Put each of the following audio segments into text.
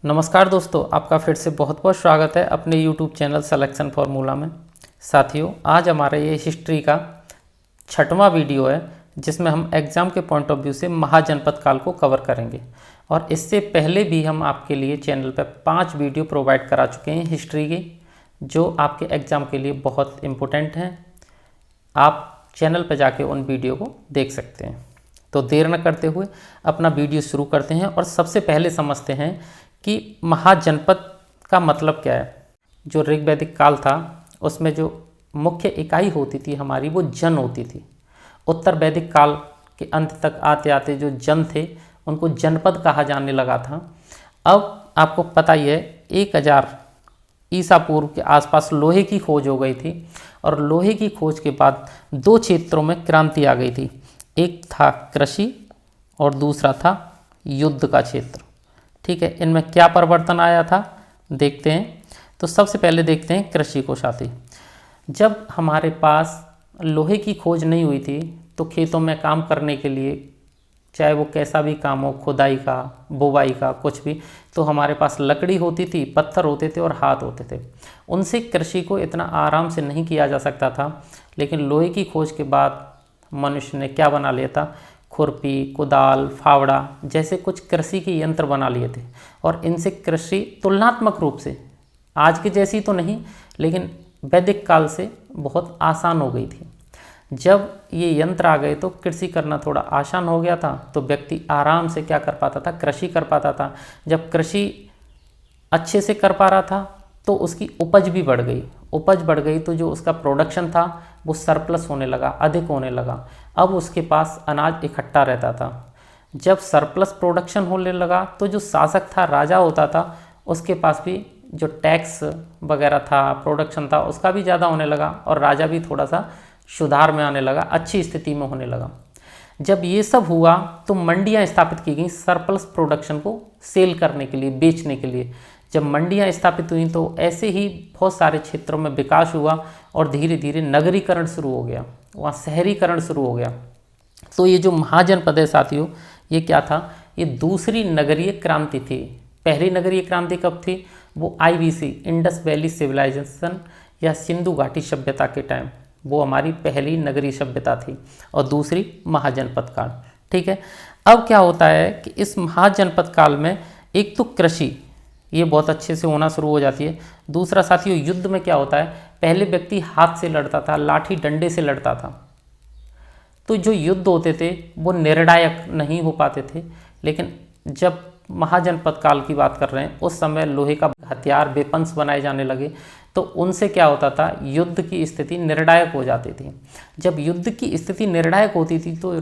नमस्कार दोस्तों, आपका फिर से बहुत बहुत स्वागत है अपने YouTube चैनल सिलेक्शन फॉर्मूला में। साथियों, आज हमारा ये हिस्ट्री का 6वां वीडियो है जिसमें हम एग्ज़ाम के पॉइंट ऑफ व्यू से महाजनपद काल को कवर करेंगे। और इससे पहले भी हम आपके लिए चैनल पर 5 वीडियो प्रोवाइड करा चुके हैं हिस्ट्री की, जो आपके एग्ज़ाम के लिए बहुत इम्पोर्टेंट हैं। आप चैनल पर जाके उन वीडियो को देख सकते हैं। तो देर न करते हुए अपना वीडियो शुरू करते हैं और सबसे पहले समझते हैं कि महाजनपद का मतलब क्या है। जो ऋग वैदिक काल था उसमें जो मुख्य इकाई होती थी हमारी, वो जन होती थी। उत्तर वैदिक काल के अंत तक आते आते जो जन थे उनको जनपद कहा जाने लगा था। अब आपको पता ही है 1000 ईसा पूर्व के आसपास लोहे की खोज हो गई थी और लोहे की खोज के बाद 2 क्षेत्रों में क्रांति आ गई थी। एक था कृषि और दूसरा था युद्ध का क्षेत्र। ठीक है, इनमें क्या परिवर्तन आया था देखते हैं। तो सबसे पहले देखते हैं कृषि को साथी। जब हमारे पास लोहे की खोज नहीं हुई थी तो खेतों में काम करने के लिए, चाहे वो कैसा भी काम हो, खुदाई का, बुवाई का, कुछ भी, तो हमारे पास लकड़ी होती थी, पत्थर होते थे और हाथ होते थे। उनसे कृषि को इतना आराम से नहीं किया जा सकता था। लेकिन लोहे की खोज के बाद मनुष्य ने क्या बना लिया था, खुरपी, कुदाल, फावड़ा जैसे कुछ कृषि के यंत्र बना लिए थे। और इनसे कृषि तुलनात्मक रूप से आज के जैसी तो नहीं, लेकिन वैदिक काल से बहुत आसान हो गई थी। जब ये यंत्र आ गए तो कृषि करना थोड़ा आसान हो गया था, तो व्यक्ति आराम से क्या कर पाता था, कृषि कर पाता था। जब कृषि अच्छे से कर पा रहा था तो उसकी उपज भी बढ़ गई। उपज बढ़ गई तो जो उसका प्रोडक्शन था वो सरप्लस होने लगा, अधिक होने लगा। अब उसके पास अनाज इकट्ठा रहता था। जब सरप्लस प्रोडक्शन होने लगा तो जो शासक था, राजा होता था, उसके पास भी जो टैक्स वगैरह था, प्रोडक्शन था, उसका भी ज़्यादा होने लगा और राजा भी थोड़ा सा सुधार में आने लगा, अच्छी स्थिति में होने लगा। जब ये सब हुआ तो मंडियाँ स्थापित की गई सरप्लस प्रोडक्शन को सेल करने के लिए, बेचने के लिए। जब मंडियाँ स्थापित हुई तो ऐसे ही बहुत सारे क्षेत्रों में विकास हुआ और धीरे धीरे नगरीकरण शुरू हो गया, वहाँ शहरीकरण शुरू हो गया। तो ये जो महाजनपद है साथियों, ये क्या था, ये दूसरी नगरीय क्रांति थी। पहली नगरीय क्रांति कब थी, वो IVC, इंडस वैली सिविलाइजेशन या सिंधु घाटी सभ्यता के टाइम, वो हमारी पहली नगरीय सभ्यता थी। और दूसरी महाजनपद काल। ठीक है, अब क्या होता है कि इस महाजनपद काल में एक तो कृषि ये बहुत अच्छे से होना शुरू हो जाती है। दूसरा साथियों, युद्ध में क्या होता है, पहले व्यक्ति हाथ से लड़ता था, लाठी डंडे से लड़ता था। तो जो युद्ध होते थे वो निर्णायक नहीं हो पाते थे। लेकिन जब महाजनपद काल की बात कर रहे हैं, उस समय लोहे का हथियार, वेपन्स बनाए जाने लगे, तो उनसे क्या होता था, युद्ध की स्थिति निर्णायक हो जाती थी। जब युद्ध की स्थिति निर्णायक होती थी तो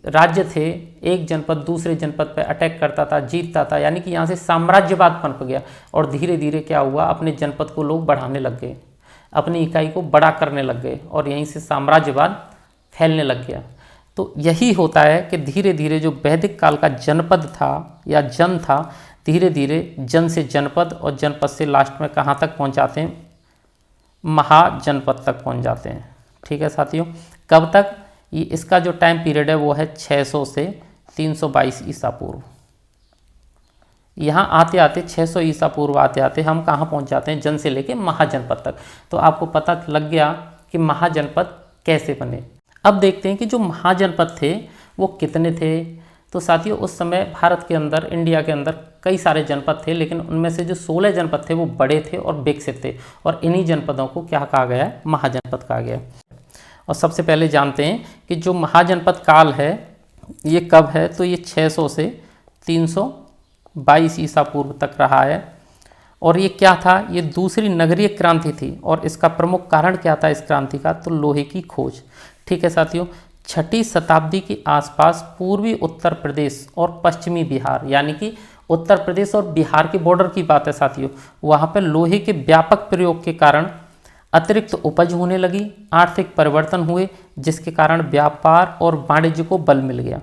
राज्य थे, एक जनपद दूसरे जनपद पर अटैक करता था, जीतता था, यानी कि यहाँ से साम्राज्यवाद पनप गया। और धीरे धीरे क्या हुआ, अपने जनपद को लोग बढ़ाने लग गए, अपनी इकाई को बड़ा करने लग गए और यहीं से साम्राज्यवाद फैलने लग गया। तो यही होता है कि धीरे धीरे जो वैदिक काल का जनपद था या जन था, धीरे धीरे जन से जनपद और जनपद से लास्ट में कहाँ तक पहुँच जाते हैं, महाजनपद तक पहुँच जाते हैं। ठीक है साथियों, कब तक, ये इसका जो टाइम पीरियड है वो है 600 से 322 ईसा पूर्व। यहाँ आते आते 600 ईसा पूर्व आते आते हम कहाँ पहुँच जाते हैं, जन से लेके महाजनपद तक। तो आपको पता लग गया कि महाजनपद कैसे बने। अब देखते हैं कि जो महाजनपद थे वो कितने थे। तो साथियों, उस समय भारत के अंदर, इंडिया के अंदर कई सारे जनपद थे, लेकिन उनमें से जो 16 जनपद थे वो बड़े थे और विकसित थे। और इन्हीं जनपदों को क्या कहा गया है, महाजनपद कहा गया है। और सबसे पहले जानते हैं कि जो महाजनपद काल है ये कब है, तो ये 600 से 322 ईसा पूर्व तक रहा है। और ये क्या था, ये दूसरी नगरीय क्रांति थी। और इसका प्रमुख कारण क्या था इस क्रांति का, तो लोहे की खोज। ठीक है साथियों, 6ठी शताब्दी के आसपास पूर्वी उत्तर प्रदेश और पश्चिमी बिहार, यानी कि उत्तर प्रदेश और बिहार के बॉर्डर की बात है साथियों, वहाँ पर लोहे के व्यापक प्रयोग के कारण अतिरिक्त उपज होने लगी, आर्थिक परिवर्तन हुए, जिसके कारण व्यापार और वाणिज्य को बल मिल गया।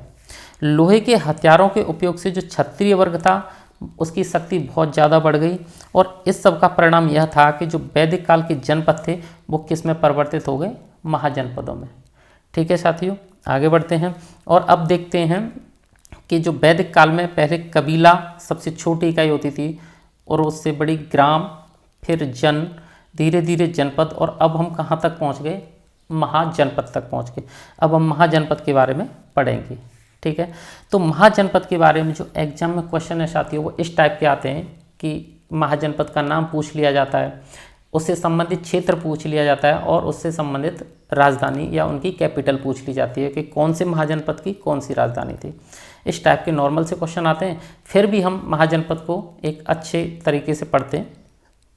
लोहे के हथियारों के उपयोग से जो क्षत्रिय वर्ग था उसकी शक्ति बहुत ज़्यादा बढ़ गई। और इस सब का परिणाम यह था कि जो वैदिक काल के जनपद थे वो किस में परिवर्तित हो गए, महाजनपदों में। ठीक है साथियों, आगे बढ़ते हैं और अब देखते हैं कि जो वैदिक काल में पहले कबीला सबसे छोटी इकाई होती थी और उससे बड़ी ग्राम, फिर जन, धीरे धीरे जनपद, और अब हम कहाँ तक पहुँच गए, महाजनपद तक पहुँच गए। अब हम महाजनपद के बारे में पढ़ेंगे। ठीक है, तो महाजनपद के बारे में जो एग्जाम में क्वेश्चन है साथियों वो इस टाइप के आते हैं कि महाजनपद का नाम पूछ लिया जाता है, उससे संबंधित क्षेत्र पूछ लिया जाता है और उससे संबंधित राजधानी या उनकी कैपिटल पूछ ली जाती है कि कौन से महाजनपद की कौन सी राजधानी थी। इस टाइप के नॉर्मल से क्वेश्चन आते हैं, फिर भी हम महाजनपद को एक अच्छे तरीके से पढ़ते हैं।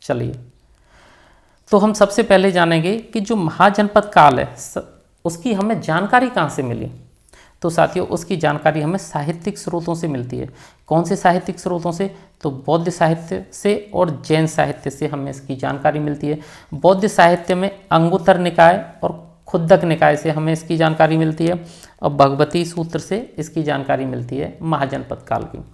चलिए, तो हम सबसे पहले जानेंगे कि जो महाजनपद काल है उसकी हमें जानकारी कहाँ से मिली। तो साथियों उसकी जानकारी हमें साहित्यिक स्रोतों से मिलती है। कौन से साहित्यिक स्रोतों से, तो बौद्ध साहित्य से और जैन साहित्य से हमें इसकी जानकारी मिलती है। बौद्ध साहित्य में अंगुत्तर निकाय और खुद्दक निकाय से हमें इसकी जानकारी मिलती है और भगवती सूत्र से इसकी जानकारी मिलती है महाजनपद काल की।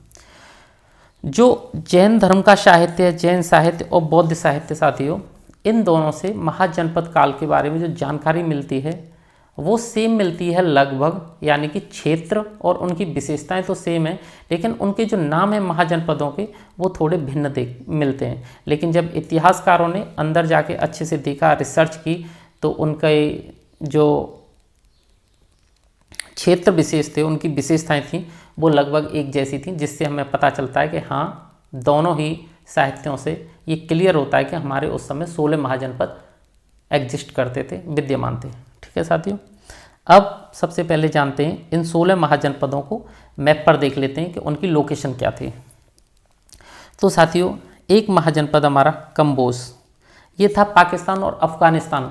जो जैन धर्म का साहित्य है, जैन साहित्य और बौद्ध साहित्य साथियों, इन दोनों से महाजनपद काल के बारे में जो जानकारी मिलती है वो सेम मिलती है लगभग, यानी कि क्षेत्र और उनकी विशेषताएं तो सेम है, लेकिन उनके जो नाम है महाजनपदों के वो थोड़े भिन्न मिलते हैं। लेकिन जब इतिहासकारों ने अंदर जाके अच्छे से देखा, रिसर्च की, तो उनके जो क्षेत्र विशेष थे, उनकी विशेषताएं थीं, वो लगभग एक जैसी थीं, जिससे हमें पता चलता है कि हाँ, दोनों ही साहित्यों से ये क्लियर होता है कि हमारे उस समय 16 महाजनपद एग्जिस्ट करते थे, विद्यमान थे। ठीक है साथियों, अब सबसे पहले जानते हैं इन 16 महाजनपदों को मैप पर देख लेते हैं कि उनकी लोकेशन क्या थी। तो साथियों, एक महाजनपद हमारा कंबोज, ये था पाकिस्तान और अफगानिस्तान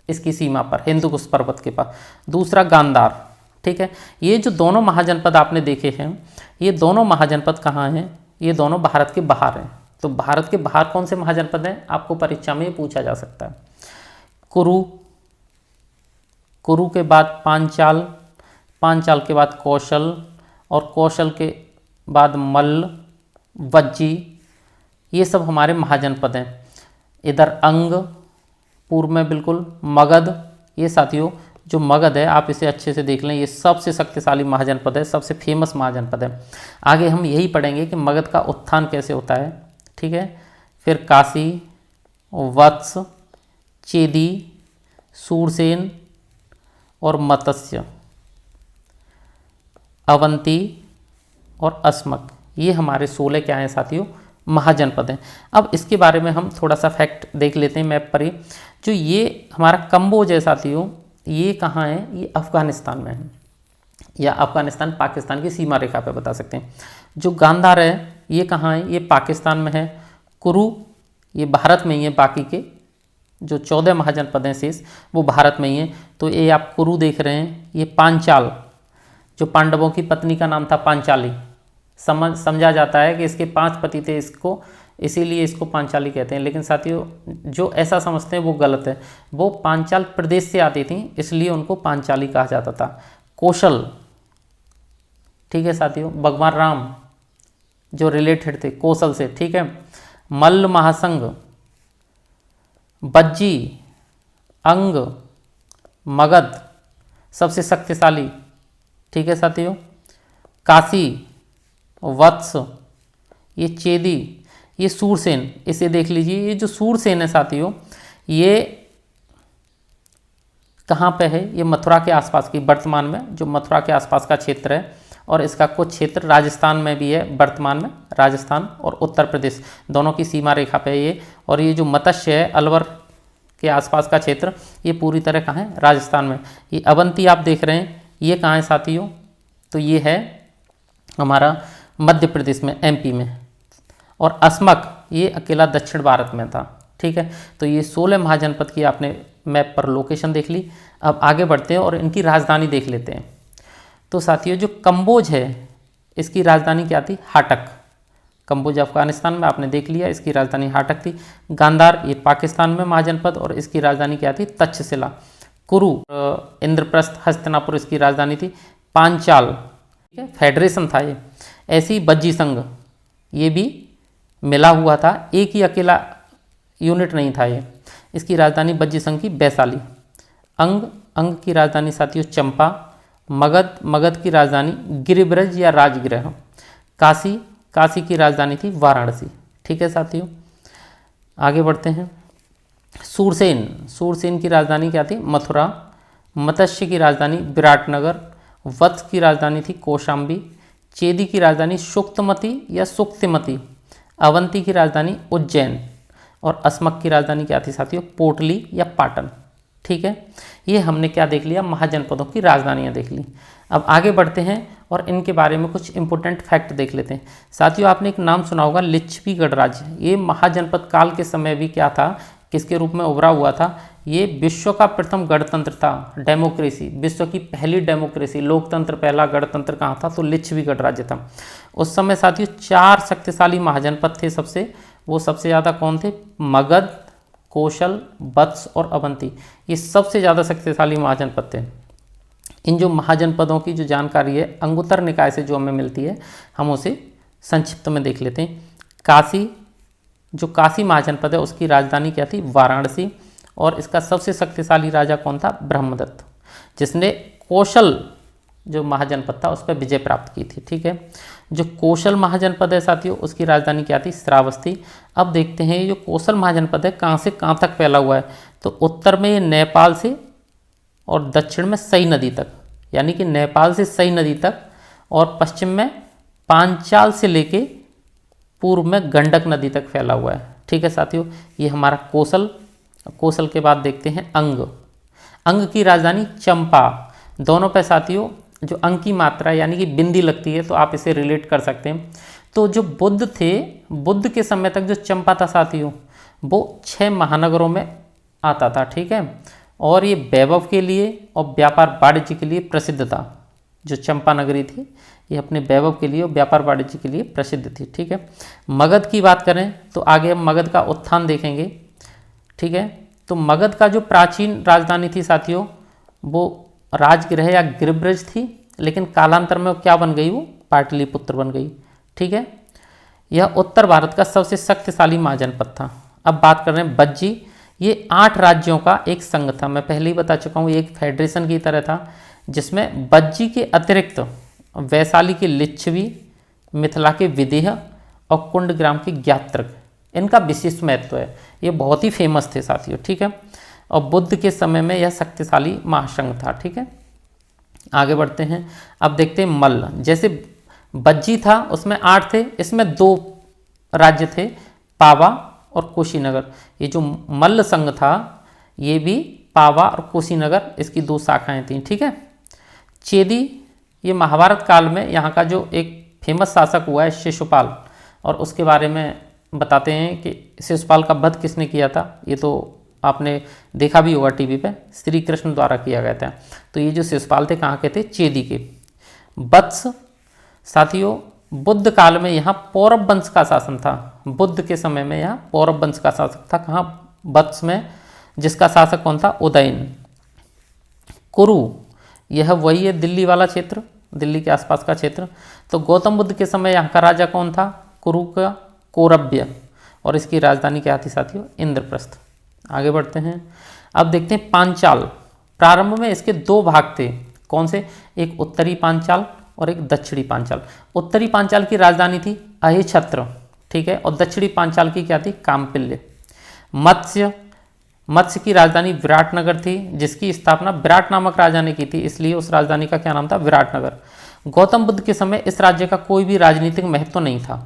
इसकी सीमा पर, हिंदू कुश पर्वत के पास। दूसरा गांधार। ठीक है, ये जो दोनों महाजनपद आपने देखे हैं, ये दोनों महाजनपद कहाँ हैं, ये दोनों भारत के बाहर हैं। तो भारत के बाहर कौन से महाजनपद हैं, आपको परीक्षा में पूछा जा सकता है। कुरु, कुरु के बाद पांचाल, पांचाल के बाद कौशल, और कौशल के बाद मल्ल, वज्जी, ये सब हमारे महाजनपद हैं। इधर अंग, पूर्व में बिल्कुल मगध, ये साथियों जो मगध है आप इसे अच्छे से देख लें, ये सबसे शक्तिशाली महाजनपद है, सबसे फेमस महाजनपद है। आगे हम यही पढ़ेंगे कि मगध का उत्थान कैसे होता है। ठीक है, फिर काशी, वत्स, चेदी, सूरसेन और मत्स्य, अवंती और अस्मक, ये हमारे 16 क्या हैं साथियों, महाजनपद हैं। अब इसके बारे में हम थोड़ा सा फैक्ट देख लेते हैं मैप पर ही। जो ये हमारा कंबोज है साथियों, ये कहाँ है, ये अफगानिस्तान में है, या अफगानिस्तान पाकिस्तान की सीमा रेखा पे बता सकते हैं। जो गांधार है ये कहाँ है, ये पाकिस्तान में है। कुरु ये भारत में ही है, बाकी के जो 14 महाजनपद हैं शेष वो भारत में ही हैं। तो ये आप कुरु देख रहे हैं। ये पांचाल, जो पांडवों की पत्नी का नाम था पांचाली, समझा जाता है कि इसके 5 पति थे, इसको इसीलिए इसको पांचाली कहते हैं। लेकिन साथियों जो ऐसा समझते हैं वो गलत है, वो पांचाल प्रदेश से आती थी इसलिए उनको पांचाली कहा जाता था। कौशल, ठीक है साथियों, भगवान राम जो रिलेटेड थे कौशल से। ठीक है, मल्ल महासंघ, बज्जी, अंग, मगध सबसे शक्तिशाली। ठीक है साथियों, काशी, वत्स, ये चेदी, ये सूरसेन, इसे देख लीजिए। ये जो सूरसेन है साथियों ये कहाँ पे है, ये मथुरा के आसपास की, वर्तमान में जो मथुरा के आसपास का क्षेत्र है, और इसका कुछ क्षेत्र राजस्थान में भी है, वर्तमान में राजस्थान और उत्तर प्रदेश दोनों की सीमा रेखा पे है ये। और ये जो मत्स्य है अलवर के आसपास का क्षेत्र, ये पूरी तरह कहाँ है, राजस्थान में। ये अवंती आप देख रहे हैं, ये कहाँ है साथियों, तो ये है हमारा मध्य प्रदेश में, एमपी में। और अस्मक ये अकेला दक्षिण भारत में था। ठीक है, तो ये 16 महाजनपद की आपने मैप पर लोकेशन देख ली। अब आगे बढ़ते हैं और इनकी राजधानी देख लेते हैं। तो साथियों जो कंबोज है इसकी राजधानी क्या थी, हाटक। कंबोज अफगानिस्तान में आपने देख लिया, इसकी राजधानी हाटक थी। गांधार ये पाकिस्तान में महाजनपद और इसकी राजधानी क्या थी, तक्षशिला। कुरु इंद्रप्रस्थ हस्तिनापुर इसकी राजधानी थी। पांचाल ठीक है फेडरेशन था ये। ऐसे ही बज्जी संघ ये भी मिला हुआ था, एक ही अकेला यूनिट नहीं था ये। इसकी राजधानी बज्जी संघ की वैशाली। अंग की राजधानी साथियों चंपा मगध, मगध की राजधानी गिरिब्रज या राजगृह। काशी, काशी की राजधानी थी वाराणसी। ठीक है साथियों, आगे बढ़ते हैं। सूरसेन, सूरसेन की राजधानी क्या थी? मथुरा। मत्स्य की राजधानी विराटनगर। वत्स की राजधानी थी कौशाम्बी। चेदी की राजधानी सुक्तमती या सुक्तिमती। अवंती की राजधानी उज्जैन। और अस्मक की राजधानी क्या थी साथियों? पोटली या पाटन। ठीक है, ये हमने क्या देख लिया? महाजनपदों की राजधानियाँ देख ली। अब आगे बढ़ते हैं और इनके बारे में कुछ इंपॉर्टेंट फैक्ट देख लेते हैं। साथियों, आपने एक नाम सुना होगा लिच्छवी गणराज्य। ये महाजनपद काल के समय भी क्या था, किसके रूप में उभरा हुआ था? ये विश्व का प्रथम गणतंत्र था, डेमोक्रेसी, विश्व की पहली डेमोक्रेसी, लोकतंत्र, पहला गणतंत्र कहाँ था? तो लिच्छवी गणराज्य था। उस समय साथियों 4 शक्तिशाली महाजनपद थे सबसे। वो सबसे ज़्यादा कौन थे? मगध, कौशल, वत्स और अवंती। ये सबसे ज़्यादा शक्तिशाली महाजनपद थे। इन जो महाजनपदों की जो जानकारी है अंगुत्तर निकाय से जो हमें मिलती है, हम उसे संक्षिप्त में देख लेते हैं। काशी, जो काशी महाजनपद है उसकी राजधानी क्या थी? वाराणसी। और इसका सबसे शक्तिशाली राजा कौन था? ब्रह्मदत्त, जिसने कौशल जो महाजनपद था उस पर विजय प्राप्त की थी। ठीक है, जो कौशल महाजनपद है साथियों उसकी राजधानी क्या थी? श्रावस्ती। अब देखते हैं ये जो कौशल महाजनपद है कहाँ से कहाँ तक फैला हुआ है। तो उत्तर में ये नेपाल से और दक्षिण में सई नदी तक, यानी कि नेपाल से सई नदी तक, और पश्चिम में पांचाल से लेके पूर्व में गंडक नदी तक फैला हुआ है। ठीक है साथियों, ये हमारा कौशल। कौशल के बाद देखते हैं अंग। अंग की राजधानी चंपा। दोनों पे साथियों जो अंग की मात्रा यानी कि बिंदी लगती है तो आप इसे रिलेट कर सकते हैं। तो जो बुद्ध थे, बुद्ध के समय तक जो चंपा था साथियों वो 6 महानगरों में आता था। ठीक है, और ये वैभव के लिए और व्यापार वाणिज्य के लिए प्रसिद्ध था। जो चंपा नगरी थी ये अपने वैभव के लिए और व्यापार वाणिज्य के लिए प्रसिद्ध थी। ठीक है, मगध की बात करें तो आगे हम मगध का उत्थान देखेंगे। ठीक है, तो मगध का जो प्राचीन राजधानी थी साथियों वो राजगृह या गिरिब्रज थी, लेकिन कालांतर में वो क्या बन गई? वो पाटलिपुत्र बन गई। ठीक है, यह उत्तर भारत का सबसे शक्तिशाली महाजनपद था। अब बात कर रहे हैं बज्जी। ये 8 राज्यों का एक संघ था। मैं पहले ही बता चुका हूँ, ये एक फेडरेशन की तरह था जिसमें बज्जी के अतिरिक्त वैशाली के लिच्छवी, मिथिला के विदेह और कुंडग्राम के ज्ञात्रक, इनका विशिष्ट महत्व है। ये बहुत ही फेमस थे साथियों। ठीक है, और बुद्ध के समय में यह शक्तिशाली महासंघ था। ठीक है, आगे बढ़ते हैं। अब देखते हैं मल्ल। जैसे बज्जी था उसमें 8 थे, इसमें 2 राज्य थे, पावा और कुशीनगर। ये जो मल्ल संघ था ये भी पावा और कुशीनगर, इसकी 2 शाखाएं थीं। ठीक है, चेदी, ये महाभारत काल में यहाँ का जो एक फेमस शासक हुआ है शिशुपाल, और उसके बारे में बताते हैं कि शिशुपाल का वध किसने किया था। ये तो आपने देखा भी होगा टीवी पे, श्री कृष्ण द्वारा किया गया था। तो ये जो शिशुपाल थे कहाँ के थे? चेदी के। वत्स साथियों बुद्ध काल में यहाँ पौरव वंश का शासन था। बुद्ध के समय में यहाँ पौरव वंश का शासक था। कहाँ? वत्स में, जिसका शासक कौन था? उदयन। कुरु, यह वही है दिल्ली वाला क्षेत्र, दिल्ली के आसपास का क्षेत्र। तो गौतम बुद्ध के समय यहाँ का राजा कौन था? कुरु का कौरव्य, और इसकी राजधानी क्या थी साथियों? इंद्रप्रस्थ। आगे बढ़ते हैं। अब देखते हैं पांचाल। प्रारंभ में इसके 2 भाग थे। कौन से? एक उत्तरी पांचाल और एक दक्षिणी पांचाल। उत्तरी पांचाल की राजधानी थी अहिछत्र। ठीक है, और दक्षिणी पांचाल की क्या थी? कामपिल्य। मत्स्य, मत्स्य की राजधानी विराटनगर थी, जिसकी स्थापना विराट नामक राजा ने की थी, इसलिए उस राजधानी का क्या नाम था? विराटनगर। गौतम बुद्ध के समय इस राज्य का कोई भी राजनीतिक महत्व नहीं था।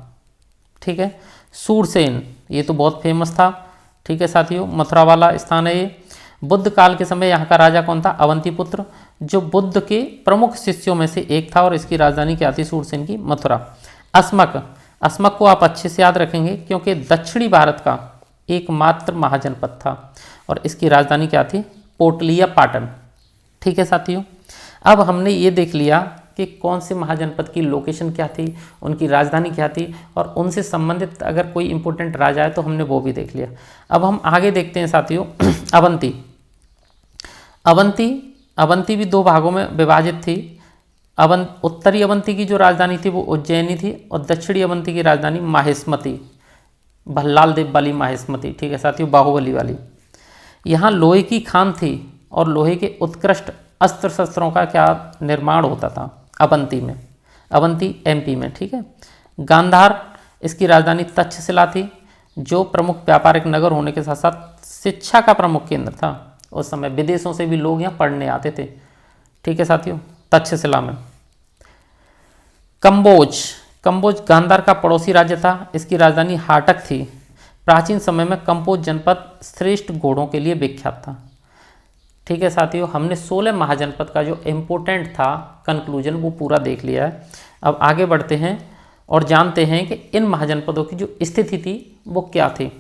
ठीक है, सूरसेन, ये तो बहुत फेमस था। ठीक है साथियों, मथुरा वाला स्थान है ये। बुद्ध काल के समय यहाँ का राजा कौन था? अवंतीपुत्र, जो बुद्ध के प्रमुख शिष्यों में से एक था, और इसकी राजधानी क्या थी? सूरसेन की मथुरा। अस्मक, अस्मक को आप अच्छे से याद रखेंगे क्योंकि दक्षिणी भारत का एकमात्र महाजनपद था, और इसकी राजधानी क्या थी? पोटली या पाटन। ठीक है साथियों, अब हमने ये देख लिया कि कौन से महाजनपद की लोकेशन क्या थी, उनकी राजधानी क्या थी, और उनसे संबंधित अगर कोई इंपॉर्टेंट राजा है तो हमने वो भी देख लिया। अब हम आगे देखते हैं साथियों अवंती। अवंती, अवंती भी 2 भागों में विभाजित थी। उत्तरी अवंती की जो राजधानी थी वो उज्जैनी थी, और दक्षिणी अवंती की राजधानी माहिष्मती, भल्लाल देव वाली माहिष्मती। ठीक है साथियों, बाहुबली वाली। यहाँ लोहे की खान थी और लोहे के उत्कृष्ट अस्त्र शस्त्रों का क्या निर्माण होता था अवंती में, अवंती एमपी में, ठीक है। गांधार इसकी राजधानी तक्षशिला थी, जो प्रमुख व्यापारिक नगर होने के साथ साथ शिक्षा का प्रमुख केंद्र था। उस समय विदेशों से भी लोग यहाँ पढ़ने आते थे, ठीक है साथियों, तक्षशिला में। कंबोज, कंबोज गांधार का पड़ोसी राज्य था, इसकी राजधानी हाटक थी। प्राचीन समय में कंबोज जनपद श्रेष्ठ घोड़ों के लिए विख्यात था, ठीक है साथियों। हमने 16 महाजनपद का जो इम्पोर्टेंट था कंक्लूजन वो पूरा देख लिया है। अब आगे बढ़ते हैं और जानते हैं कि इन महाजनपदों की जो स्थिति थी वो क्या थी।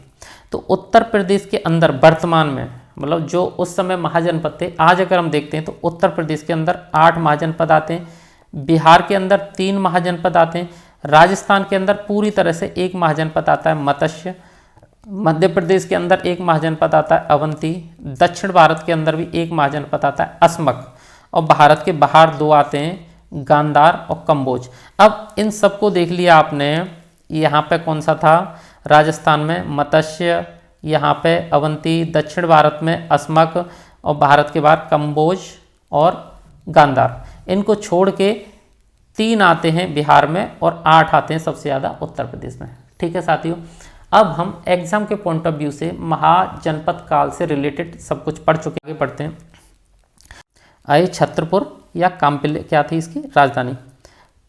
तो उत्तर प्रदेश के अंदर वर्तमान में, मतलब जो उस समय महाजनपद थे, आज अगर हम देखते हैं तो उत्तर प्रदेश के अंदर 8 महाजनपद आते हैं, बिहार के अंदर 3 महाजनपद आते हैं, राजस्थान के अंदर पूरी तरह से 1 महाजनपद आता है मत्स्य, मध्य प्रदेश के अंदर 1 महाजनपद आता है अवंती, दक्षिण भारत के अंदर भी 1 महाजनपद आता है असमक, और भारत के बाहर 2 आते हैं गांधार और कंबोज। अब इन सबको देख लिया आपने, यहाँ पे कौन सा था, राजस्थान में मत्स्य, यहाँ पे अवंती, दक्षिण भारत में असमक, और भारत के बाहर कंबोज और गांधार। इनको छोड़ के 3 आते हैं बिहार में और 8 आते हैं सबसे ज़्यादा उत्तर प्रदेश में, ठीक है साथियों। अब हम एग्जाम के पॉइंट ऑफ व्यू से महाजनपद काल से रिलेटेड सब कुछ पढ़ चुके, आगे बढ़ते हैं। आइए, छत्रपुर या काम्पिल्य क्या थी इसकी राजधानी,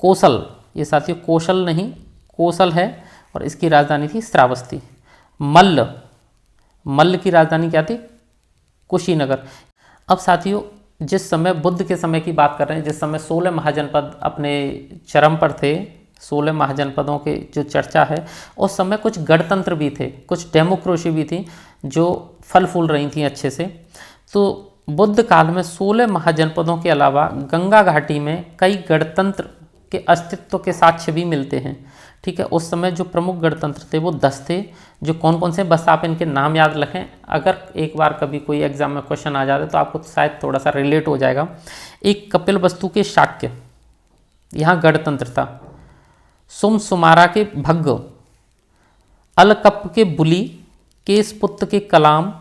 कोसल, ये साथियों कौशल नहीं कोसल है, और इसकी राजधानी थी श्रावस्ती। मल्ल, मल्ल की राजधानी क्या थी, कुशीनगर। अब साथियों जिस समय बुद्ध के समय की बात कर रहे हैं, जिस समय 16 महाजनपद अपने चरम पर थे, 16 महाजनपदों के जो चर्चा है, उस समय कुछ गणतंत्र भी थे, कुछ डेमोक्रेसी भी थी जो फल फूल रही थी अच्छे से। तो बुद्ध काल में 16 महाजनपदों के अलावा गंगा घाटी में कई गणतंत्र के अस्तित्व के साक्ष्य भी मिलते हैं, ठीक है। उस समय जो प्रमुख गणतंत्र थे वो 10 थे, जो कौन कौन से, बस आप इनके नाम याद रखें, अगर एक बार कभी कोई एग्जाम में क्वेश्चन आ जाते तो आपको शायद थोड़ा सा रिलेट हो जाएगा। एक कपिलवस्तु के शाक्य, यहाँ गणतंत्र था। सुमसुमारा के भग्ग, अलकप के बुली, केशपुत्र के कलाम,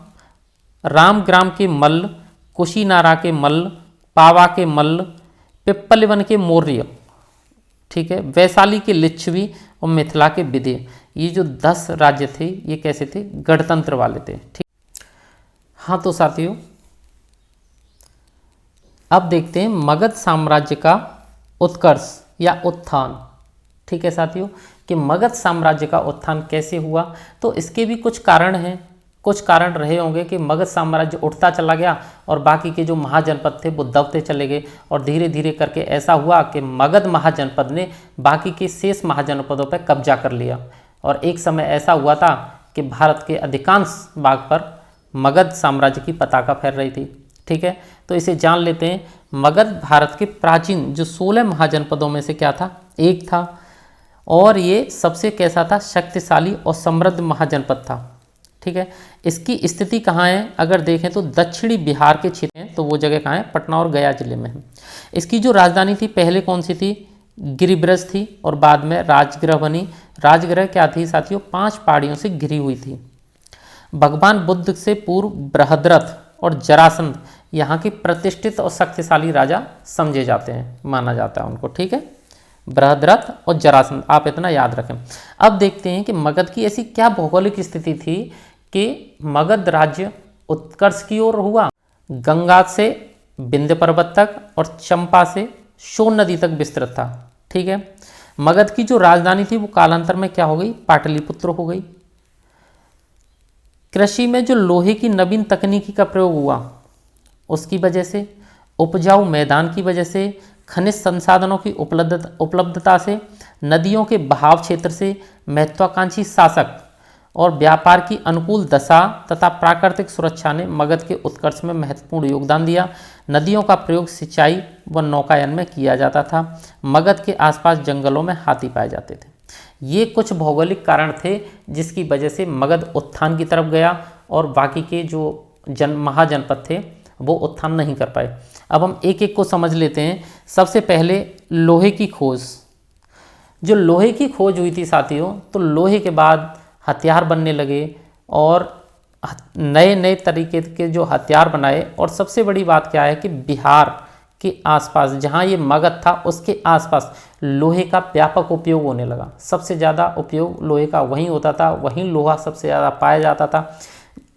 रामग्राम के मल्ल, कुशीनारा के मल्ल, पावा के मल्ल, पिप्पलिवन के मौर्य, ठीक है, वैशाली के लिच्छवी और मिथिला के विदेह। ये जो 10 राज्य थे ये कैसे थे, गणतंत्र वाले थे, ठीक। हाँ तो साथियों अब देखते हैं मगध साम्राज्य का उत्कर्ष या उत्थान, ठीक है साथियों, कि मगध साम्राज्य का उत्थान कैसे हुआ। तो इसके भी कुछ कारण हैं, कुछ कारण रहे होंगे कि मगध साम्राज्य उठता चला गया और बाकी के जो महाजनपद थे वो दबते चले गए, और धीरे धीरे करके ऐसा हुआ कि मगध महाजनपद ने बाकी के शेष महाजनपदों पर कब्जा कर लिया। और एक समय ऐसा हुआ था कि भारत के अधिकांश भाग पर मगध साम्राज्य की पताका फहर रही थी, ठीक है। तो इसे जान लेते हैं। मगध भारत के प्राचीन जो 16 महाजनपदों में से क्या था, एक था, और ये सबसे कैसा था, शक्तिशाली और समृद्ध महाजनपद था, ठीक है। इसकी स्थिति कहाँ है, अगर देखें तो दक्षिणी बिहार के क्षेत्र हैं, तो वो जगह कहाँ है, पटना और गया जिले में है। इसकी जो राजधानी थी पहले कौन सी थी, गिरिब्रज थी, और बाद में राजगृह बनी। राजगृह क्या थी साथियों, 5 पहाड़ियों से घिरी हुई थी। भगवान बुद्ध से पूर्व बृहद्रथ और जरासंध यहाँ के प्रतिष्ठित और शक्तिशाली राजा समझे जाते हैं, माना जाता है उनको, ठीक है। बृहद्रथ और जरासंध आप इतना याद रखें। अब देखते हैं कि मगध की ऐसी क्या भौगोलिक स्थिति थी कि मगध राज्य उत्कर्ष की ओर हुआ। गंगा से विंध्य पर्वत तक और चंपा से सोन नदी तक विस्तृत था, ठीक है। मगध की जो राजधानी थी वो कालांतर में क्या हो गई, पाटलिपुत्र हो गई। कृषि में जो लोहे की नवीन तकनीकी का प्रयोग हुआ उसकी वजह से, उपजाऊ मैदान की वजह से, खनिज संसाधनों की उपलब्धता से, नदियों के बहाव क्षेत्र से, महत्वाकांक्षी शासक और व्यापार की अनुकूल दशा तथा प्राकृतिक सुरक्षा ने मगध के उत्कर्ष में महत्वपूर्ण योगदान दिया। नदियों का प्रयोग सिंचाई व नौकायन में किया जाता था। मगध के आसपास जंगलों में हाथी पाए जाते थे। ये कुछ भौगोलिक कारण थे जिसकी वजह से मगध उत्थान की तरफ गया और बाकी के जो महाजनपद थे वो उत्थान नहीं कर पाए। अब हम एक एक को समझ लेते हैं। सबसे पहले लोहे की खोज। जो लोहे की खोज हुई थी साथियों, तो लोहे के बाद हथियार बनने लगे और नए नए तरीके के जो हथियार बनाए। और सबसे बड़ी बात क्या है कि बिहार के आसपास, जहाँ ये मगध था उसके आसपास लोहे का व्यापक उपयोग होने लगा। सबसे ज़्यादा उपयोग लोहे का वहीं होता था, वहीं लोहा सबसे ज़्यादा पाया जाता था।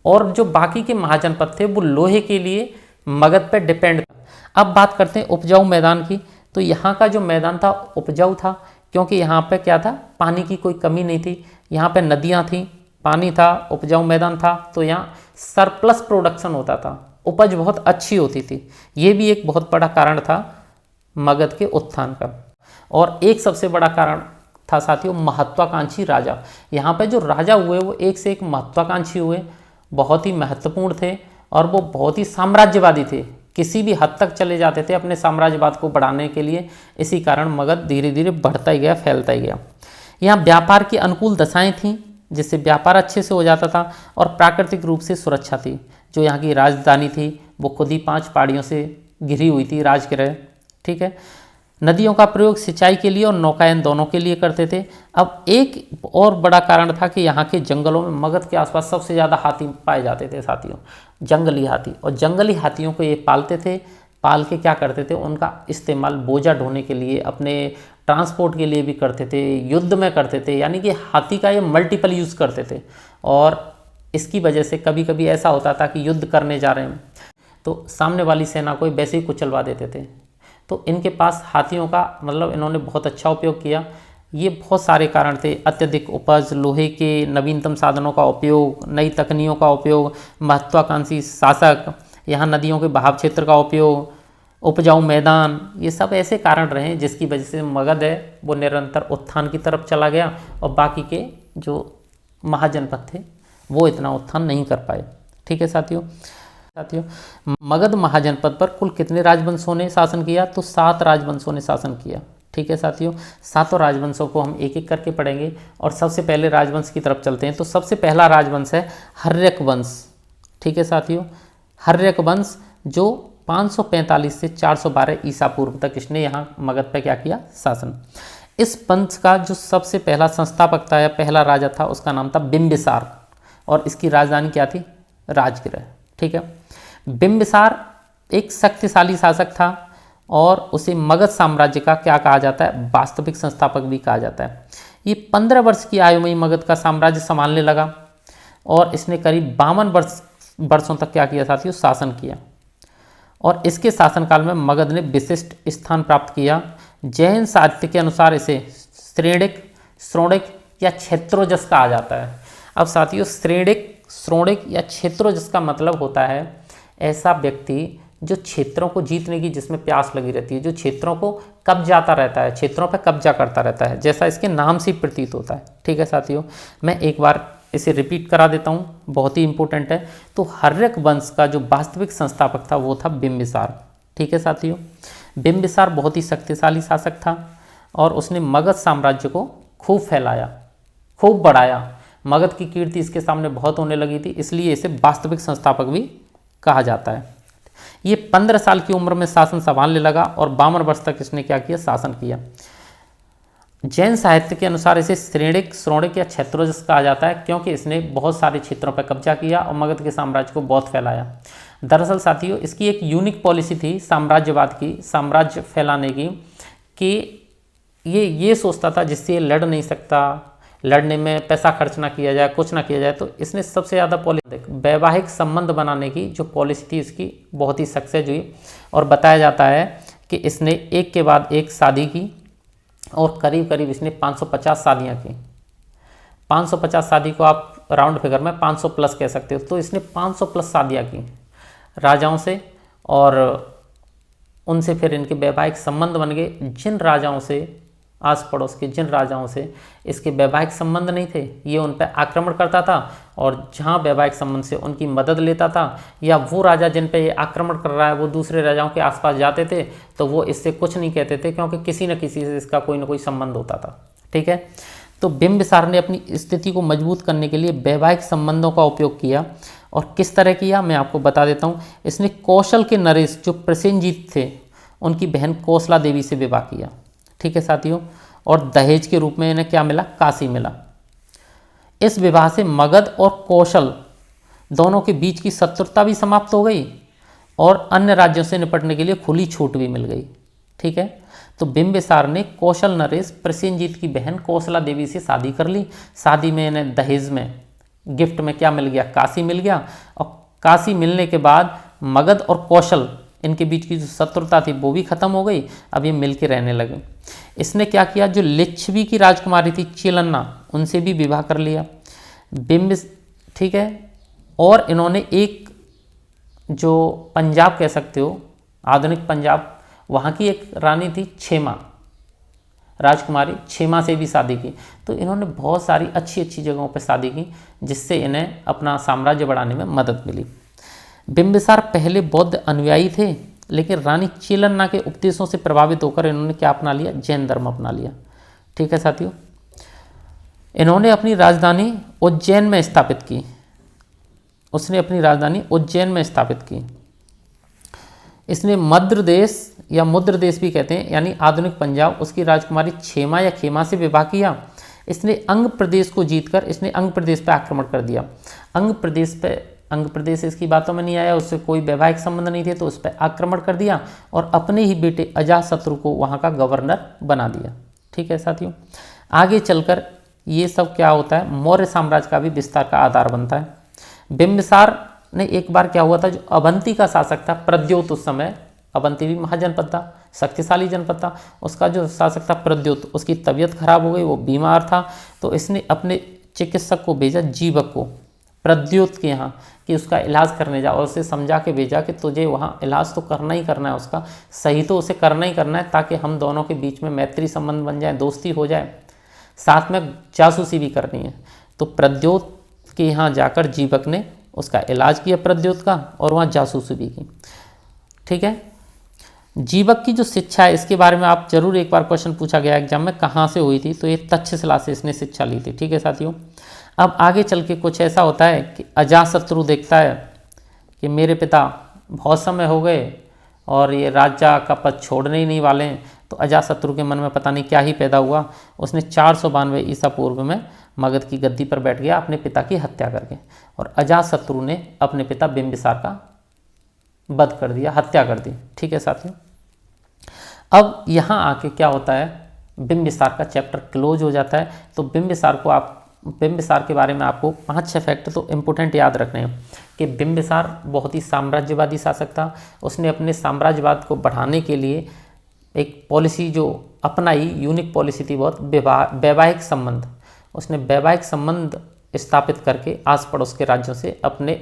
और जो बाकी के महाजनपद थे वो लोहे के लिए मगध पर डिपेंड था। अब बात करते हैं उपजाऊ मैदान की। तो यहाँ का जो मैदान था उपजाऊ था, क्योंकि यहाँ पे क्या था, पानी की कोई कमी नहीं थी, यहाँ पे नदियाँ थीं, पानी था, उपजाऊ मैदान था, तो यहाँ सरप्लस प्रोडक्शन होता था, उपज बहुत अच्छी होती थी। ये भी एक बहुत बड़ा कारण था मगध के उत्थान का। और एक सबसे बड़ा कारण था साथियों महत्वाकांक्षी राजा। यहाँ पे जो राजा हुए वो एक से एक महत्वाकांक्षी हुए, बहुत ही महत्वपूर्ण थे और वो बहुत ही साम्राज्यवादी थे, किसी भी हद तक चले जाते थे अपने साम्राज्यवाद को बढ़ाने के लिए। इसी कारण मगध धीरे धीरे बढ़ता ही गया, फैलता ही गया। यहाँ व्यापार की अनुकूल दशाएं थीं, जिससे व्यापार अच्छे से हो जाता था, और प्राकृतिक रूप से सुरक्षा थी। जो यहाँ की राजधानी थी वो खुद ही 5 पहाड़ियों से घिरी हुई थी, राजगृह, ठीक है। नदियों का प्रयोग सिंचाई के लिए और नौकायन दोनों के लिए करते थे। अब एक और बड़ा कारण था कि यहाँ के जंगलों में मगध के आसपास सबसे ज़्यादा हाथी पाए जाते थे साथियों, जंगली हाथी। और जंगली हाथियों को ये पालते थे, पाल के क्या करते थे, उनका इस्तेमाल बोझा ढोने के लिए, अपने ट्रांसपोर्ट के लिए भी करते थे, युद्ध में करते थे, यानी कि हाथी का ये मल्टीपल यूज़ करते थे। और इसकी वजह से कभी कभी ऐसा होता था कि युद्ध करने जा रहे हैं तो सामने वाली सेना को वैसे ही कुचलवा देते थे। तो इनके पास हाथियों का मतलब इन्होंने बहुत अच्छा उपयोग किया। ये बहुत सारे कारण थे, अत्यधिक उपज, लोहे के नवीनतम साधनों का उपयोग, नई तकनीकों का उपयोग, महत्वाकांक्षी शासक, यहाँ नदियों के बहाव क्षेत्र का उपयोग, उपजाऊ मैदान, ये सब ऐसे कारण रहे जिसकी वजह से मगध है वो निरंतर उत्थान की तरफ चला गया और बाकी के जो महाजनपद थे वो इतना उत्थान नहीं कर पाए। ठीक है साथियों, मगध महाजनपद पर कुल कितने राजवंशों ने शासन किया? तो 7 राजवंशों ने शासन किया। ठीक है साथियों, 7 राजवंशों को हम एक एक करके पढ़ेंगे और सबसे पहले राजवंश की तरफ चलते हैं। तो सबसे पहला राजवंश है हर्यक वंश। ठीक है साथियों, हर्यक वंश जो 545 से 412 ईसा पूर्व तक इसने यहाँ मगध पर क्या किया? शासन। इस वंश का जो सबसे पहला संस्थापक था या पहला राजा था उसका नाम था बिंबिसार और इसकी राजधानी क्या थी? राजगृह। ठीक है, बिंबिसार एक शक्तिशाली शासक था और उसे मगध साम्राज्य का क्या कहा जाता है? वास्तविक संस्थापक भी कहा जाता है। ये 15 वर्ष की आयु में ही मगध का साम्राज्य संभालने लगा और इसने करीब 52 वर्षों तक क्या किया साथियों? शासन किया। और इसके शासनकाल में मगध ने विशिष्ट स्थान प्राप्त किया। जैन साहित्य के अनुसार इसे श्रेणिक, श्रोणिक या क्षेत्रोजस कहा जाता है। अब साथियों श्रेणिक, श्रोणिक या क्षेत्रोजस का मतलब होता है ऐसा व्यक्ति जो क्षेत्रों को जीतने की जिसमें प्यास लगी रहती है, जो क्षेत्रों को कब्जाता रहता है, क्षेत्रों पर कब्जा करता रहता है, जैसा इसके नाम से प्रतीत होता है। ठीक है साथियों, मैं एक बार इसे रिपीट करा देता हूँ, बहुत ही इंपॉर्टेंट है। तो हर्यक वंश का जो वास्तविक संस्थापक था वो था बिंबिसार। ठीक है साथियों, बिंबिसार बहुत ही शक्तिशाली शासक था और उसने मगध साम्राज्य को खूब फैलाया, खूब बढ़ाया। मगध की कीर्ति इसके सामने बहुत होने लगी थी, इसलिए इसे वास्तविक संस्थापक भी कहा जाता है। ये 15 साल की उम्र में शासन संभालने लगा और 52 वर्ष तक इसने क्या किया? शासन किया। जैन साहित्य के अनुसार इसे श्रेणिक, श्रोणिक या क्षेत्रोजस कहा जाता है क्योंकि इसने बहुत सारे क्षेत्रों पर कब्जा किया और मगध के साम्राज्य को बहुत फैलाया। दरअसल साथियों इसकी एक यूनिक पॉलिसी थी साम्राज्यवाद की, साम्राज्य फैलाने की, कि ये सोचता था जिससे लड़ नहीं सकता, लड़ने में पैसा खर्च ना किया जाए, कुछ ना किया जाए, तो इसने सबसे ज़्यादा पॉलिसी वैवाहिक संबंध बनाने की जो पॉलिसी थी इसकी बहुत ही सक्सेस हुई। और बताया जाता है कि इसने एक के बाद एक शादी की और करीब करीब इसने 550 शादियाँ की। 550 शादी को आप राउंड फिगर में 500 प्लस कह सकते हो। तो इसने 500 प्लस शादियाँ की राजाओं से और उनसे फिर इनके वैवाहिक संबंध बन गए। जिन राजाओं से, आस पड़ोस के जिन राजाओं से इसके वैवाहिक संबंध नहीं थे ये उन पर आक्रमण करता था और जहाँ वैवाहिक संबंध से उनकी मदद लेता था, या वो राजा जिन पे ये आक्रमण कर रहा है वो दूसरे राजाओं के आसपास जाते थे तो वो इससे कुछ नहीं कहते थे क्योंकि किसी न किसी से इसका कोई ना कोई संबंध होता था। ठीक है, तो बिंबिसार ने अपनी स्थिति को मजबूत करने के लिए वैवाहिक संबंधों का उपयोग किया। और किस तरह किया मैं आपको बता देता हूँ। इसने कौशल के नरेश जो प्रसेनजीत थे उनकी बहन कौशला देवी से विवाह किया। ठीक है साथियों, और दहेज के रूप में इन्हें क्या मिला? काशी मिला। इस विवाह से मगध और कौशल दोनों के बीच की शत्रुता भी समाप्त हो गई और अन्य राज्यों से निपटने के लिए खुली छूट भी मिल गई। ठीक है, तो बिंबिसार ने कौशल नरेश प्रसेनजीत की बहन कौशला देवी से शादी कर ली। शादी में इन्हें दहेज में गिफ्ट में क्या मिल गया, काशी मिल गया। और काशी मिलने के बाद मगध और कौशल इनके बीच की जो शत्रुता थी वो भी खत्म हो गई। अब ये मिल के रहने लगे। इसने क्या किया, जो लिच्छवी की राजकुमारी थी चेलन्ना, उनसे भी विवाह कर लिया ठीक है। और इन्होंने एक जो पंजाब कह सकते हो, आधुनिक पंजाब, वहाँ की एक रानी थी क्षेमा, राजकुमारी क्षेमा से भी शादी की। तो इन्होंने बहुत सारी अच्छी अच्छी जगहों पर शादी की, जिससे इन्हें अपना साम्राज्य बढ़ाने में मदद मिली। बिंबिसार पहले बौद्ध अनुयायी थे, लेकिन रानी चेलन्ना के उपदेशों से प्रभावित होकर इन्होंने क्या अपना लिया, जैन धर्म अपना लिया। ठीक है साथियों, इन्होंने अपनी राजधानी उज्जैन में स्थापित की। उसने अपनी राजधानी उज्जैन में स्थापित की। इसने मद्र देश या मुद्र देश भी कहते हैं, यानी आधुनिक पंजाब, उसकी राजकुमारी क्षेमा या खेमा से विवाह किया। इसने अंग प्रदेश को जीतकर इसने अंग प्रदेश पर आक्रमण कर दिया। अंग प्रदेश इसकी बातों में नहीं आया, उससे कोई वैवाहिक संबंध नहीं थे, तो उस पर आक्रमण कर दिया और अपने ही बेटे अजातशत्रु को वहाँ का गवर्नर बना दिया। ठीक है साथियों, आगे चलकर ये सब क्या होता है, मौर्य साम्राज्य का भी विस्तार का आधार बनता है। बिंबिसार ने एक बार क्या हुआ था, जो अवंती का शासक था प्रद्योत, उस समय अवंती भी महाजनपद था, शक्तिशाली जनपद था, उसका जो शासक था प्रद्योत, उसकी तबीयत खराब हो गई, वो बीमार था। तो इसने अपने चिकित्सक को भेजा, जीवक को, प्रद्योत के यहाँ, कि उसका इलाज करने जा, और उसे समझा के भेजा कि तुझे वहाँ इलाज तो करना ही करना है, उसका सही तो उसे करना ही करना है, ताकि हम दोनों के बीच में मैत्री संबंध बन जाए, दोस्ती हो जाए, साथ में जासूसी भी करनी है। तो प्रद्योत के यहाँ जाकर जीवक ने उसका इलाज किया प्रद्योत का, और वहाँ जासूसी भी की। ठीक है, जीवक की जो शिक्षा है, इसके बारे में आप जरूर एक बार क्वेश्चन पूछा गया एग्जाम में, कहाँ से हुई थी, तो ये तक्षशिला से इसने शिक्षा ली थी। ठीक है साथियों, अब आगे चल के कुछ ऐसा होता है कि अजातशत्रु देखता है कि मेरे पिता बहुत समय हो गए और ये राजा का पद छोड़ने ही नहीं वाले हैं। तो अजातशत्रु के मन में पता नहीं क्या ही पैदा हुआ, उसने 492 ईसा पूर्व में मगध की गद्दी पर बैठ गया अपने पिता की हत्या करके, और अजातशत्रु ने अपने पिता बिंबिसार का वध कर दिया, हत्या कर दी। ठीक है साथियों, अब यहाँ आके क्या होता है, बिंबिसार का चैप्टर क्लोज हो जाता है। तो बिंबिसार के बारे में आपको 5-6 फैक्ट तो इम्पोर्टेंट याद रखने हैं कि बिंबिसार बहुत ही साम्राज्यवादी शासक था। उसने अपने साम्राज्यवाद को बढ़ाने के लिए एक पॉलिसी जो अपनाई, यूनिक पॉलिसी थी बहुत, वैवाहिक संबंध। उसने वैवाहिक संबंध स्थापित करके आस पड़ोस के राज्यों से अपने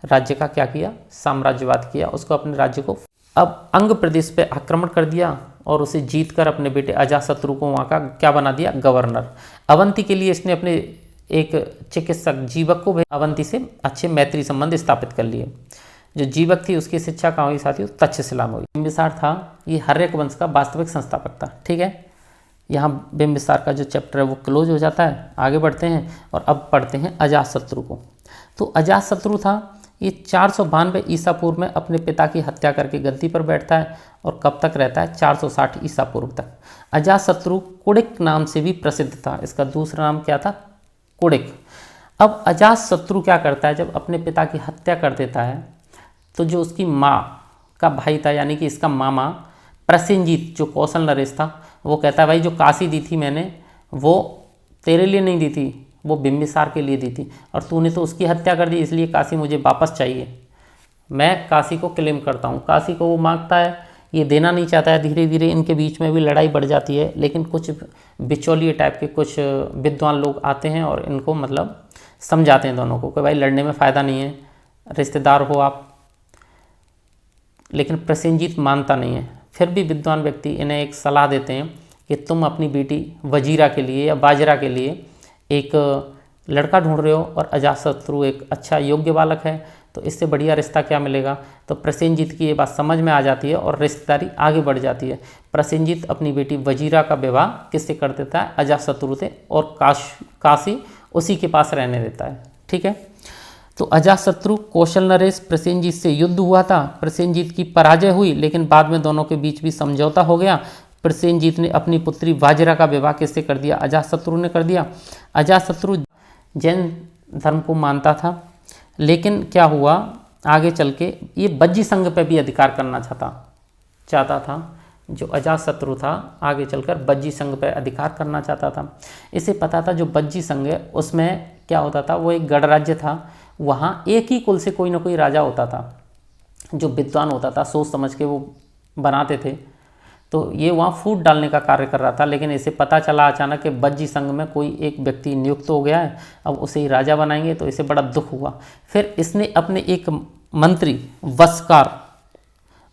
राज्य का क्या किया, साम्राज्यवाद किया, उसको अपने राज्य को अब अंग प्रदेश पे आक्रमण कर दिया और उसे जीतकर अपने बेटे अजातशत्रु को वहाँ का क्या बना दिया, गवर्नर। अवंती के लिए इसने अपने एक चिकित्सक जीवक को अवंती से अच्छे मैत्री संबंध स्थापित कर लिए। जो जीवक थी उसकी शिक्षा कहाँ हुई साथियों, तक्षशिला में हुई। बिंबिसार था, ये हर्यक वंश का वास्तविक संस्थापक था। ठीक है, यहाँ बिंबिसार का जो चैप्टर है वो क्लोज हो जाता है। आगे बढ़ते हैं और अब पढ़ते हैं अजातशत्रु को। तो अजातशत्रु था, ये 492 ईसा पूर्व में अपने पिता की हत्या करके गद्दी पर बैठता है और कब तक रहता है, 460 ईसा पूर्व तक। अजातशत्रु कुड़िक नाम से भी प्रसिद्ध था, इसका दूसरा नाम क्या था, कुड़िक। अब अजातशत्रु क्या करता है, जब अपने पिता की हत्या कर देता है तो जो उसकी माँ का भाई था, यानी कि इसका मामा प्रसेनजीत, जो कौशल नरेश था, वो कहता है भाई जो काशी दी थी मैंने वो तेरे लिए नहीं दी थी, वो बिंबिसार के लिए दी थी, और तूने तो उसकी हत्या कर दी, इसलिए काशी मुझे वापस चाहिए, मैं काशी को क्लेम करता हूँ। काशी को वो मांगता है, ये देना नहीं चाहता है। धीरे धीरे इनके बीच में भी लड़ाई बढ़ जाती है, लेकिन कुछ बिचौलिए टाइप के कुछ विद्वान लोग आते हैं और इनको मतलब समझाते हैं दोनों को कि भाई लड़ने में फ़ायदा नहीं है, रिश्तेदार हो आप। लेकिन प्रसेनजीत मानता नहीं है। फिर भी विद्वान व्यक्ति इन्हें एक सलाह देते हैं कि तुम अपनी बेटी वजीरा के लिए या बाजरा के लिए एक लड़का ढूंढ रहे हो और अजातशत्रु एक अच्छा योग्य बालक है, तो इससे बढ़िया रिश्ता क्या मिलेगा। तो प्रसेनजीत की ये बात समझ में आ जाती है और रिश्तेदारी आगे बढ़ जाती है। प्रसेनजीत अपनी बेटी वजीरा का विवाह किससे कर देता है, अजातशत्रु से, और काशी उसी के पास रहने देता है। ठीक है, तो अजातशत्रु कौशल नरेश प्रसेनजीत से युद्ध हुआ था, प्रसेनजीत की पराजय हुई, लेकिन बाद में दोनों के बीच भी समझौता हो गया। प्रसेनजीत ने अपनी पुत्री वाजिरा का विवाह किससे कर दिया, अजातशत्रु ने कर दिया। अजातशत्रु जैन धर्म को मानता था, लेकिन क्या हुआ, आगे चल के ये बज्जी संघ पे भी अधिकार करना चाहता था। जो अजातशत्रु था आगे चलकर बज्जी संघ पे अधिकार करना चाहता था। इसे पता था जो बज्जी संघ है उसमें क्या होता था, वो एक गणराज्य था, वहाँ एक ही कुल से कोई ना कोई राजा होता था जो विद्वान होता था, सोच समझ के वो बनाते थे। तो ये वहाँ फूट डालने का कार्य कर रहा था, लेकिन इसे पता चला अचानक कि बज्जी संघ में कोई एक व्यक्ति नियुक्त हो गया है, अब उसे ही राजा बनाएंगे, तो इसे बड़ा दुख हुआ। फिर इसने अपने एक मंत्री वस्कार,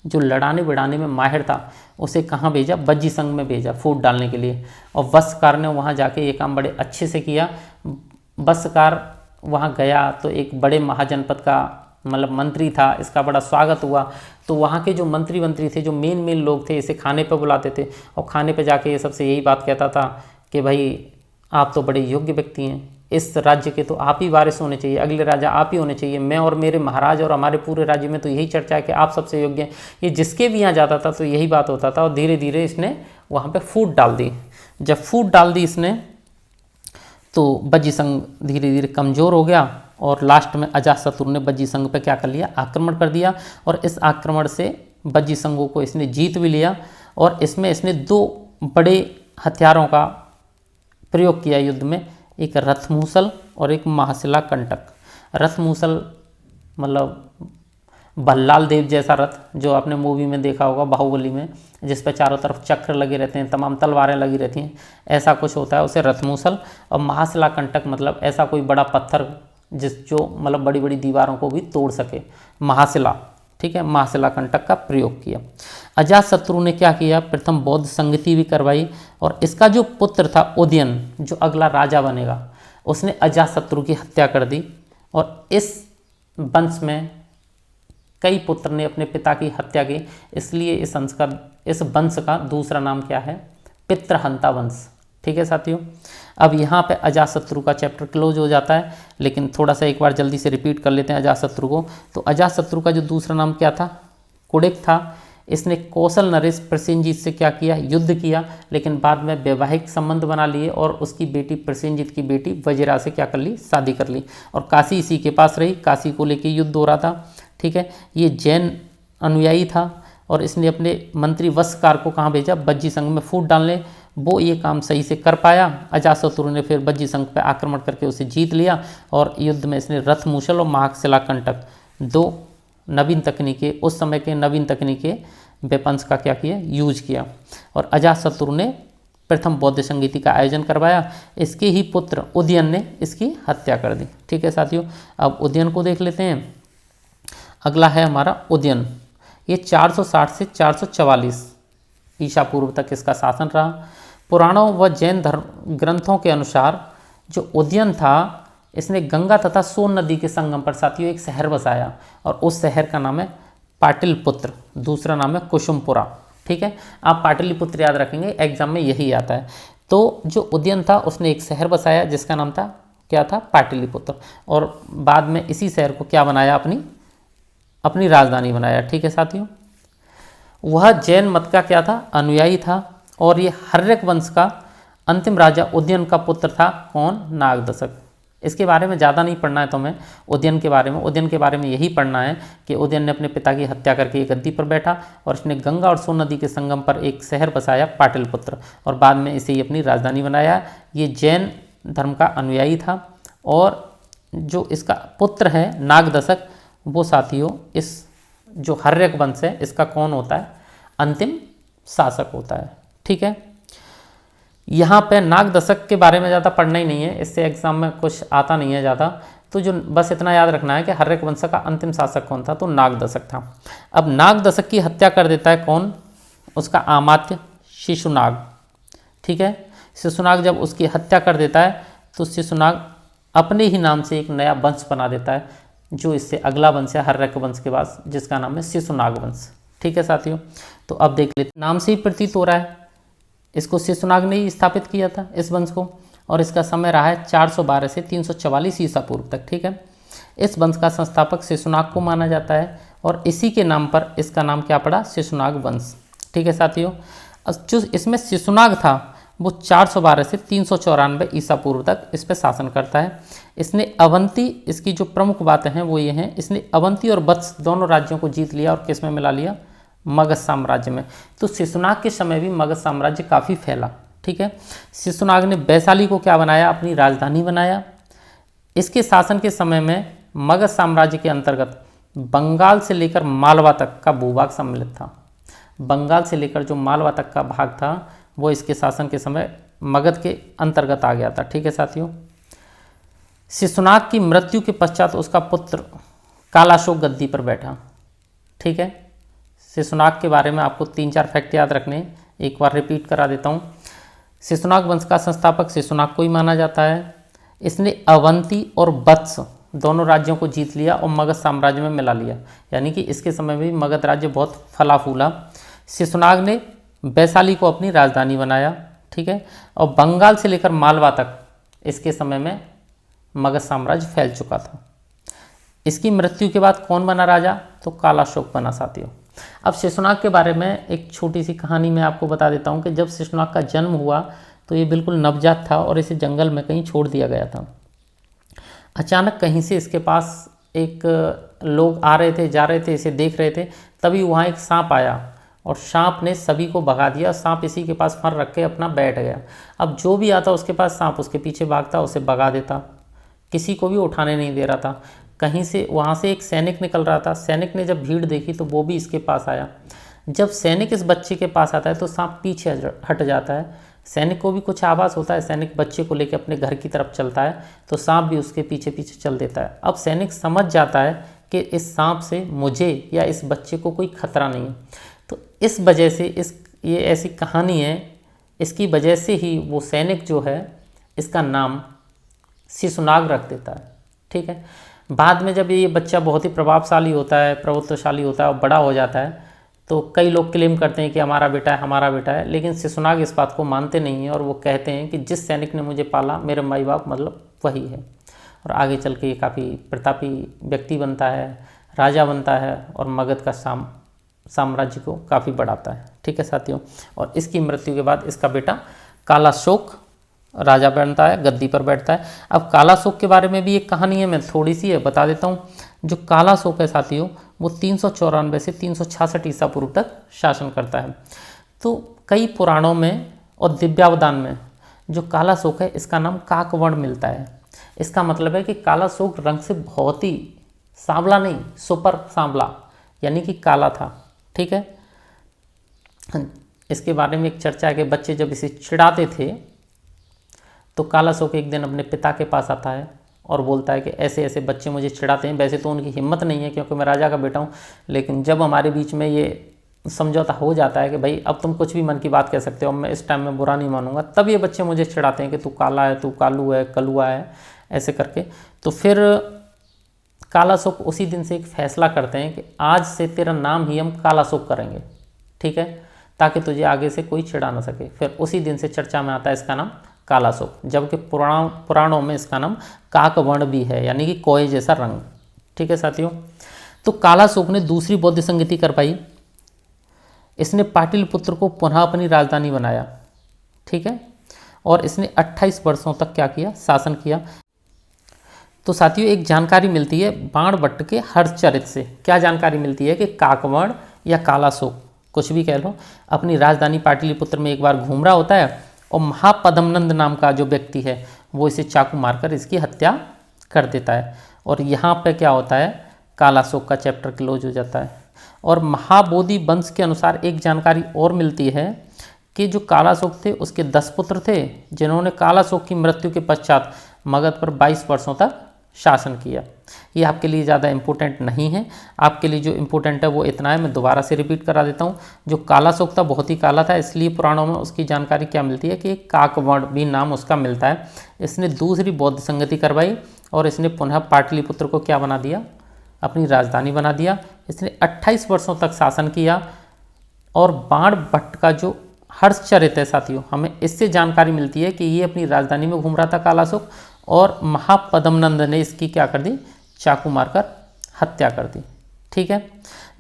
जो लड़ाने बिड़ाने में माहिर था, उसे कहाँ भेजा, बज्जी संघ में भेजा फूट डालने के लिए। और वस्कार ने वहाँ जाके ये काम बड़े अच्छे से किया। वस्कार वहाँ गया तो एक बड़े महाजनपद का मतलब मंत्री था, इसका बड़ा स्वागत हुआ। तो वहाँ के जो मंत्री थे, जो मेन लोग थे, इसे खाने पर बुलाते थे और खाने पर जाके ये सबसे यही बात कहता था कि भाई आप तो बड़े योग्य व्यक्ति हैं, इस राज्य के तो आप ही वारिस होने चाहिए, अगले राजा आप ही होने चाहिए। मैं और मेरे महाराज और हमारे पूरे राज्य में तो यही चर्चा है कि आप सबसे योग्य हैं। ये जिसके भी यहाँ जाता था तो यही बात होता था। और धीरे धीरे इसने वहाँ पे फूट डाल दी। जब फूट डाल दी इसने तो बज्जी संघ धीरे धीरे कमज़ोर हो गया और लास्ट में अजातशत्रु ने बज्जी संघ पे क्या कर लिया, आक्रमण कर दिया। और इस आक्रमण से बज्जी संघों को इसने जीत भी लिया। और इसमें इसने 2 बड़े हथियारों का प्रयोग किया युद्ध में, एक रथमूसल और एक महाशिला कंटक। रथमूसल मतलब भल्लाल देव जैसा रथ, जो आपने मूवी में देखा होगा बाहुबली में, जिस पर चारों तरफ चक्र लगे रहते हैं, तमाम तलवारें लगी रहती हैं, ऐसा कुछ होता है, उसे रथमूसल। और महाशिला कंटक मतलब ऐसा कोई बड़ा पत्थर जो मतलब बड़ी बड़ी दीवारों को भी तोड़ सके, महाशिला, ठीक है, महाशिला कंटक का प्रयोग किया। अजातशत्रु ने क्या किया, प्रथम बौद्ध संगति भी करवाई। और इसका जो पुत्र था उदयन, जो अगला राजा बनेगा, उसने अजातशत्रु की हत्या कर दी। और इस वंश में कई पुत्र ने अपने पिता की हत्या की, इसलिए इस वंश का दूसरा नाम क्या है, पितृहंता वंश। ठीक है साथियों, अब यहाँ पे अजातशत्रु का चैप्टर क्लोज हो जाता है, लेकिन थोड़ा सा एक बार जल्दी से रिपीट कर लेते हैं अजातशत्रु को। तो अजातशत्रु का जो दूसरा नाम क्या था, कुडिक था। इसने कौशल नरेश प्रसेनजीत से क्या किया, युद्ध किया, लेकिन बाद में वैवाहिक संबंध बना लिए और उसकी बेटी प्रसेनजीत की बेटी वजिरा से क्या कर ली, शादी कर ली। और काशी इसी के पास रही, काशी को लेकर युद्ध हो रहा था। ठीक है, ये जैन अनुयायी था और इसने अपने मंत्री वस्कार को कहाँ भेजा, बज्जी संघ में फूट डालने। वो ये काम सही से कर पाया। अजातशत्रु ने फिर बज्जी संघ पर आक्रमण करके उसे जीत लिया और युद्ध में इसने रथमूसल और महाशिला कंटक, 2 नवीन तकनीकें, उस समय के नवीन तकनीकें वेपन्स का क्या किया, यूज किया। और अजातशत्रु ने प्रथम बौद्ध संगीति का आयोजन करवाया। इसके ही पुत्र उदयन ने इसकी हत्या कर दी। ठीक है साथियों, अब उदयन को देख लेते हैं। अगला है हमारा उदयन। ये 460 से 444 ईसा पूर्व तक इसका शासन रहा। पुराणों व जैन धर्म ग्रंथों के अनुसार जो उदयन था, इसने गंगा तथा सोन नदी के संगम पर साथियों एक शहर बसाया और उस शहर का नाम है पाटलिपुत्र, दूसरा नाम है कुसुमपुरा। ठीक है, आप पाटलिपुत्र याद रखेंगे, एग्जाम में यही आता है। तो जो उदयन था उसने एक शहर बसाया जिसका नाम था, क्या था, पाटलिपुत्र। और बाद में इसी शहर को क्या बनाया, अपनी राजधानी बनाया। ठीक है साथियों, वह जैन मत का क्या था, अनुयायी था। और ये हर्यक वंश का अंतिम राजा उदयन का पुत्र था, कौन, नागदशक। इसके बारे में ज़्यादा नहीं पढ़ना है तुम्हें, उदयन के बारे में यही पढ़ना है कि उदयन ने अपने पिता की हत्या करके एक गद्दी पर बैठा और इसने गंगा और सोन नदी के संगम पर एक शहर बसाया, पाटलिपुत्र, और बाद में इसे ही अपनी राजधानी बनाया। ये जैन धर्म का अनुयायी था। और जो इसका पुत्र है नागदशक, वो साथियों इस जो हर्यक वंश है इसका कौन होता है, अंतिम शासक होता है। ठीक है, यहाँ पे नागदशक के बारे में ज़्यादा पढ़ना ही नहीं है, इससे एग्जाम में कुछ आता नहीं है ज़्यादा। तो जो बस इतना याद रखना है कि हर्यक वंश का अंतिम शासक कौन था, तो नागदशक था। अब नागदशक की हत्या कर देता है कौन, उसका अमात्य शिशुनाग। ठीक है, शिशुनाग जब उसकी हत्या कर देता है तो शिशुनाग अपने ही नाम से एक नया वंश बना देता है, जो इससे अगला वंश है हर्यक वंश के बाद, जिसका नाम है शिशुनाग वंश। ठीक है साथियों, तो अब देख लेते, नाम से ही प्रतीत हो रहा है इसको शिशुनाग ने ही स्थापित किया था इस वंश को। और इसका समय रहा है 412 से 344 ईसा पूर्व तक। ठीक है, इस वंश का संस्थापक शिशुनाग को माना जाता है और इसी के नाम पर इसका नाम क्या पड़ा, शिशुनाग वंश। ठीक है साथियों, जो इसमें शिशुनाग था वो 412 से 394 ईसा पूर्व तक इस पर शासन करता है। इसने अवंती, इसकी जो प्रमुख बातें हैं वो ये हैं, इसने अवंती और वत्स दोनों राज्यों को जीत लिया और किस में मिला लिया, मगध साम्राज्य में। तो शिशुनाग के समय भी मगध साम्राज्य काफ़ी फैला। ठीक है, शिशुनाग ने वैशाली को क्या बनाया, अपनी राजधानी बनाया। इसके शासन के समय में मगध साम्राज्य के अंतर्गत बंगाल से लेकर मालवा तक का भूभाग सम्मिलित था। बंगाल से लेकर जो मालवा तक का भाग था वो इसके शासन के समय मगध के अंतर्गत आ गया था। ठीक है साथियों, शिशुनाग की मृत्यु के पश्चात उसका पुत्र कालाशोक गद्दी पर बैठा। ठीक है, शिशुनाग के बारे में आपको 3-4 फैक्ट याद रखने, एक बार रिपीट करा देता हूँ। शिशुनाग वंश का संस्थापक शिशुनाग को ही माना जाता है। इसने अवंती और वत्स दोनों राज्यों को जीत लिया और मगध साम्राज्य में मिला लिया, यानी कि इसके समय में भी मगध राज्य बहुत फला फूला। शिशुनाग ने वैशाली को अपनी राजधानी बनाया। ठीक है, और बंगाल से लेकर मालवा तक इसके समय में मगध साम्राज्य फैल चुका था। इसकी मृत्यु के बाद कौन बना राजा, तो कालाशोक बना साथियों। अब शिशुनाग के बारे में एक छोटी सी कहानी मैं आपको बता देता हूँ कि जब शिशुनाग का जन्म हुआ तो ये बिल्कुल नवजात था और इसे जंगल में कहीं छोड़ दिया गया था। अचानक कहीं से इसके पास एक लोग आ रहे थे, जा रहे थे, इसे देख रहे थे, तभी वहाँ एक सांप आया और सांप ने सभी को भगा दिया। सांप इसी के पास फर रख के अपना बैठ गया। अब जो भी आता उसके पास सांप उसके पीछे भागता, उसे भगा देता, किसी को भी उठाने नहीं दे रहा था। कहीं से वहाँ से एक सैनिक निकल रहा था। सैनिक ने जब भीड़ देखी तो वो भी इसके पास आया। जब सैनिक इस बच्चे के पास आता है तो सांप पीछे हट जाता है। सैनिक को भी कुछ आभास होता है, सैनिक बच्चे को लेकर अपने घर की तरफ चलता है तो सांप भी उसके पीछे पीछे चल देता है। अब सैनिक समझ जाता है कि इस सांप से मुझे या इस बच्चे को कोई खतरा नहीं है। तो इस वजह से ये ऐसी कहानी है, इसकी वजह से ही वो सैनिक जो है इसका नाम शिशुनाग रख देता है। ठीक है, बाद में जब ये बच्चा बहुत ही प्रभावशाली होता है, प्रभुत्वशाली होता है और बड़ा हो जाता है तो कई लोग क्लेम करते हैं कि हमारा बेटा है, हमारा बेटा है, लेकिन शिशुनाग इस बात को मानते नहीं हैं और वो कहते हैं कि जिस सैनिक ने मुझे पाला मेरे माई बाप मतलब वही है। और आगे चल के ये काफ़ी प्रतापी व्यक्ति बनता है, राजा बनता है और मगध का साम्राज्य को काफ़ी बढ़ाता है। ठीक है साथियों, और इसकी मृत्यु के बाद इसका बेटा कालाशोक राजा बनता है, गद्दी पर बैठता है। अब कालाशोक के बारे में भी एक कहानी है, मैं थोड़ी सी है बता देता हूँ। जो कालाशोक है साथियों वो 394 से 366 ईसा पूर्व तक शासन करता है। तो कई पुराणों में और दिव्यावदान में जो कालाशोक है इसका नाम काकवर्ण मिलता है। इसका मतलब है कि कालाशोक रंग से बहुत ही सांवला नहीं, सुपर सांवला यानी कि काला था। ठीक है, इसके बारे में एक चर्चा है कि बच्चे जब इसे चिढ़ाते थे तो कालाशोक एक दिन अपने पिता के पास आता है और बोलता है कि ऐसे ऐसे बच्चे मुझे चिढ़ाते हैं। वैसे तो उनकी हिम्मत नहीं है क्योंकि मैं राजा का बेटा हूँ, लेकिन जब हमारे बीच में ये समझौता हो जाता है कि भाई अब तुम कुछ भी मन की बात कह सकते हो, मैं इस टाइम में बुरा नहीं मानूंगा, तब ये बच्चे मुझे चिढ़ाते हैं कि तू काला है, तू कालू है, कलुआ है, ऐसे करके। तो फिर कालाशोक उसी दिन से एक फैसला करते हैं कि आज से तेरा नाम ही हम कालाशोक करेंगे। ठीक है, ताकि तुझे आगे से कोई चिढ़ा ना सके। फिर उसी दिन से चर्चा में आता है इसका नाम कालाशोक, जबकि पुराणों में इसका नाम काकवर्ण भी है, यानी कि कोए जैसा रंग। ठीक है साथियों, तो कालाशोक ने दूसरी बौद्ध संगति करवाई। इसने पाटलिपुत्र को पुनः अपनी राजधानी बनाया। ठीक है, और इसने 28 वर्षों तक क्या किया, शासन किया। तो साथियों एक जानकारी मिलती है बाणभट्ट के हर्षचरित से। क्या जानकारी मिलती है कि काकवर्ण या कालाशोक कुछ भी कह लो, अपनी राजधानी पाटलिपुत्र में एक बार घूम रहा होता है और महापद्मनंद नाम का जो व्यक्ति है वो इसे चाकू मारकर इसकी हत्या कर देता है। और यहाँ पे क्या होता है, कालाशोक का चैप्टर क्लोज हो जाता है। और महाबोधि वंश के अनुसार एक जानकारी और मिलती है कि जो कालाशोक थे उसके 10 पुत्र थे जिन्होंने कालाशोक की मृत्यु के पश्चात मगध पर 22 वर्षों तक शासन किया। ये आपके लिए ज़्यादा इम्पोर्टेंट नहीं है, आपके लिए जो इम्पोर्टेंट है वो इतना है, मैं दोबारा से रिपीट करा देता हूँ। जो कालाशोक था बहुत ही काला था, इसलिए पुराणों में उसकी जानकारी क्या मिलती है कि एक काकवर्ण भी नाम उसका मिलता है। इसने दूसरी बौद्ध संगति करवाई और इसने पुनः पाटलिपुत्र को क्या बना दिया, अपनी राजधानी बना दिया। इसने 28 वर्षों तक शासन किया। और बाणभट्ट का जो हर्षचरित है साथियों, हमें इससे जानकारी मिलती है कि ये अपनी राजधानी में घूम रहा था कालाशोक और महापद्मनंद ने इसकी क्या कर दी, चाकू मारकर हत्या कर दी। ठीक है,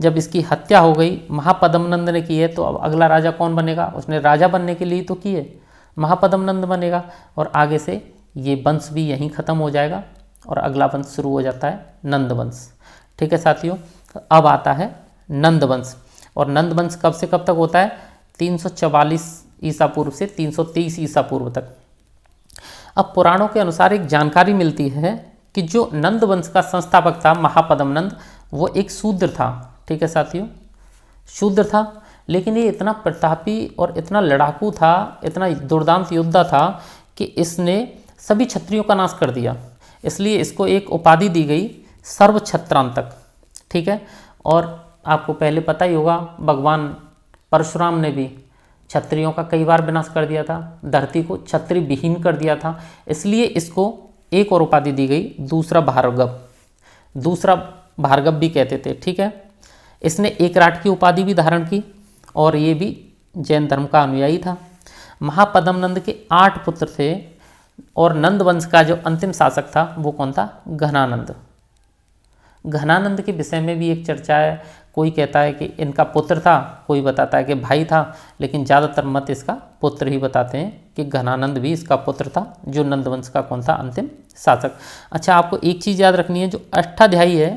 जब इसकी हत्या हो गई महापद्मनंद ने की है तो अब अगला राजा कौन बनेगा, उसने राजा बनने के लिए तो की है, महापद्मनंद बनेगा और आगे से ये वंश भी यहीं ख़त्म हो जाएगा। और अगला वंश शुरू हो जाता है नंद वंश। ठीक है साथियों, तो अब आता है नंद वंश। और नंद वंश कब से कब तक होता है? 344 ईसा पूर्व से 330 ईसा पूर्व तक। अब पुराणों के अनुसार एक जानकारी मिलती है कि जो नंद वंश का संस्थापक था महापद्म नंद, वो एक शूद्र था। ठीक है साथियों, शूद्र था, लेकिन ये इतना प्रतापी और इतना लड़ाकू था, इतना दुर्दांत योद्धा था कि इसने सभी क्षत्रियों का नाश कर दिया। इसलिए इसको एक उपाधि दी गई सर्व क्षत्रांतक। ठीक है, और आपको पहले पता ही होगा भगवान परशुराम ने भी क्षत्रियों का कई बार विनाश कर दिया था, धरती को क्षत्रिय विहीन कर दिया था। इसलिए इसको एक और उपाधि दी गई दूसरा भार्गव। दूसरा भार्गव भी कहते थे। ठीक है, इसने एकराट की उपाधि भी धारण की और ये भी जैन धर्म का अनुयायी था। महापद्म नंद के 8 पुत्र थे और नंद वंश का जो अंतिम शासक था वो कौन था? घनानंद। घनानंद के विषय में भी एक चर्चा है। कोई कहता है कि इनका पुत्र था, कोई बताता है कि भाई था, लेकिन ज़्यादातर मत इसका पुत्र ही बताते हैं कि घनानंद भी इसका पुत्र था, जो नंद वंश का कौन था? अंतिम शासक। अच्छा, आपको एक चीज़ याद रखनी है, जो अष्टाध्यायी है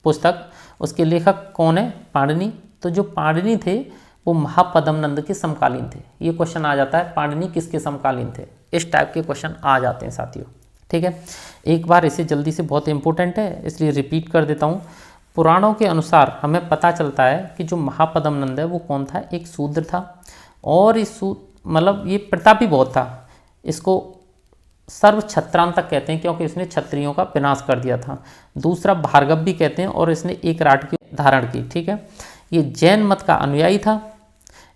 पुस्तक, उसके लेखक कौन है? पाणिनि। तो जो पाणिनि थे वो महापद्म नंद के समकालीन थे। ये क्वेश्चन आ जाता है, पाणिनि किसके समकालीन थे? इस टाइप के क्वेश्चन आ जाते हैं साथियों। ठीक है, एक बार इसे जल्दी से, बहुत इंपॉर्टेंट है इसलिए रिपीट कर देता हूँ। पुराणों के अनुसार हमें पता चलता है कि जो महापद्म नंद है वो कौन था? एक शूद्र था और इस मतलब ये प्रतापी बहुत था। इसको सर्व क्षत्रांतक कहते हैं क्योंकि इसने क्षत्रियों का विनाश कर दिया था। दूसरा भार्गव भी कहते हैं और इसने एकराट की धारण की। ठीक है, ये जैन मत का अनुयायी था।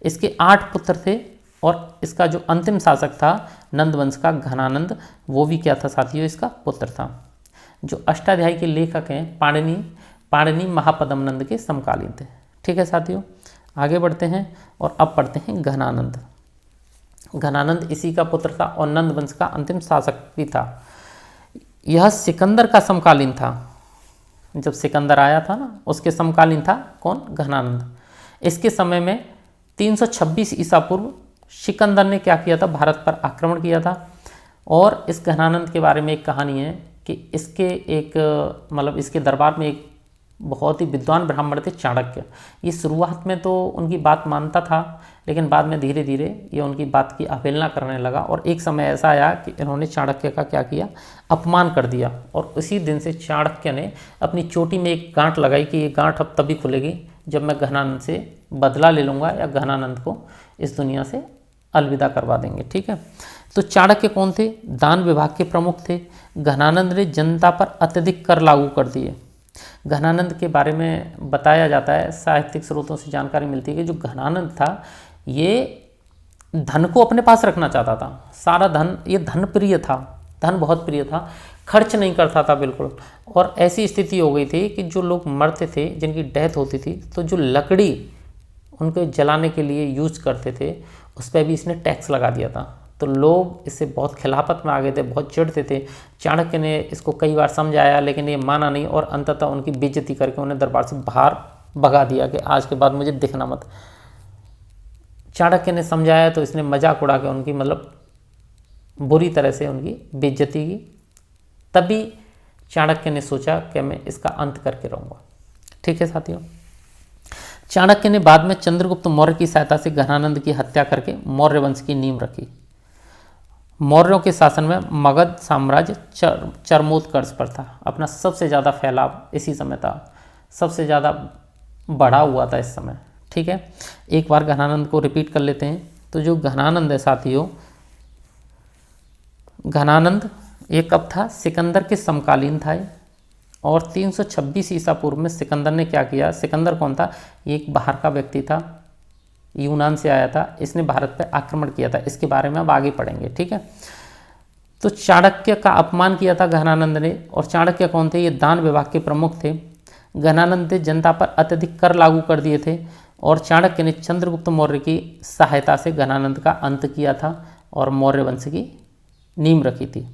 इसके 8 पुत्र थे और इसका जो अंतिम शासक था नंद वंश का घनानंद, वो भी क्या था साथियों? इसका पुत्र था। जो अष्टाध्यायी के लेखक हैं पाणिनि महापद्म नंद के समकालीन थे। ठीक है साथियों, आगे बढ़ते हैं और अब पढ़ते हैं घनानंद। घनानंद इसी का पुत्र था और नंद वंश का अंतिम शासक भी था। यह सिकंदर का समकालीन था। जब सिकंदर आया था ना, उसके समकालीन था कौन? घनानंद। इसके समय में 326 ईसा पूर्व सिकंदर ने क्या किया था? भारत पर आक्रमण किया था। और इस घनानंद के बारे में एक कहानी है कि इसके इसके दरबार में एक बहुत ही विद्वान ब्राह्मण थे, चाणक्य। ये शुरुआत में तो उनकी बात मानता था, लेकिन बाद में धीरे धीरे ये उनकी बात की अवहेलना करने लगा और एक समय ऐसा आया कि इन्होंने चाणक्य का क्या किया? अपमान कर दिया। और उसी दिन से चाणक्य ने अपनी चोटी में एक गांठ लगाई कि ये गांठ अब तभी खुलेगी जब मैं घनानंद से बदला ले लूँगा या घनानंद को इस दुनिया से अलविदा करवा देंगे। ठीक है, तो चाणक्य कौन थे? दान विभाग के प्रमुख थे। घनानंद ने जनता पर अत्यधिक कर लागू कर दिए। घनानंद के बारे में बताया जाता है, साहित्यिक स्रोतों से जानकारी मिलती है कि जो घनानंद था ये धन को अपने पास रखना चाहता था। सारा धन, ये धन प्रिय था, धन बहुत प्रिय था, खर्च नहीं करता था बिल्कुल। और ऐसी स्थिति हो गई थी कि जो लोग मरते थे, जिनकी डेथ होती थी, तो जो लकड़ी उनको जलाने के लिए यूज़ करते थे उस पर भी इसने टैक्स लगा दिया था। तो लोग इससे बहुत खिलाफत में आ गए थे, बहुत चिढ़ते थे। चाणक्य ने इसको कई बार समझाया लेकिन ये माना नहीं और अंततः उनकी बेइज्जती करके उन्हें दरबार से बाहर भगा दिया कि आज के बाद मुझे दिखना मत। चाणक्य ने समझाया तो इसने मजाक उड़ा के उनकी बुरी तरह से उनकी बेइज्जती की। तभी चाणक्य ने सोचा कि मैं इसका अंत करके रहूँगा। ठीक है साथियों, चाणक्य ने बाद में चंद्रगुप्त मौर्य की सहायता से घनानंद की हत्या करके मौर्य वंश की नींव रखी। मौर्यों के शासन में मगध साम्राज्य चरमोत्कर्ष पर था। अपना सबसे ज़्यादा फैलाव इसी समय था, सबसे ज़्यादा बढ़ा हुआ था इस समय। ठीक है, एक बार घनानंद को रिपीट कर लेते हैं। तो जो घनानंद है साथियों, घनानंद ये कब था? सिकंदर के समकालीन था और 326 ईसा पूर्व में सिकंदर ने क्या किया? सिकंदर कौन था? ये एक बाहर का व्यक्ति था, यूनान से आया था। इसने भारत पर आक्रमण किया था। इसके बारे में अब आगे पढ़ेंगे। ठीक है, तो चाणक्य का अपमान किया था घनानंद ने। और चाणक्य कौन थे? ये दान विभाग के प्रमुख थे। घनानंद ने जनता पर अत्यधिक कर लागू कर दिए थे और चाणक्य ने चंद्रगुप्त मौर्य की सहायता से घनानंद का अंत किया था और मौर्य वंश की नींव रखी थी।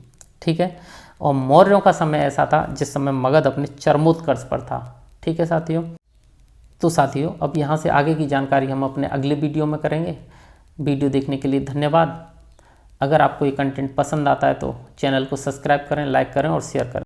ठीक है, और मौर्यों का समय ऐसा था जिस समय मगध अपने चरमोत्कर्ष पर था। ठीक है साथियों, तो साथियों अब यहाँ से आगे की जानकारी हम अपने अगले वीडियो में करेंगे। वीडियो देखने के लिए धन्यवाद। अगर आपको ये कंटेंट पसंद आता है तो चैनल को सब्सक्राइब करें, लाइक करें और शेयर करें।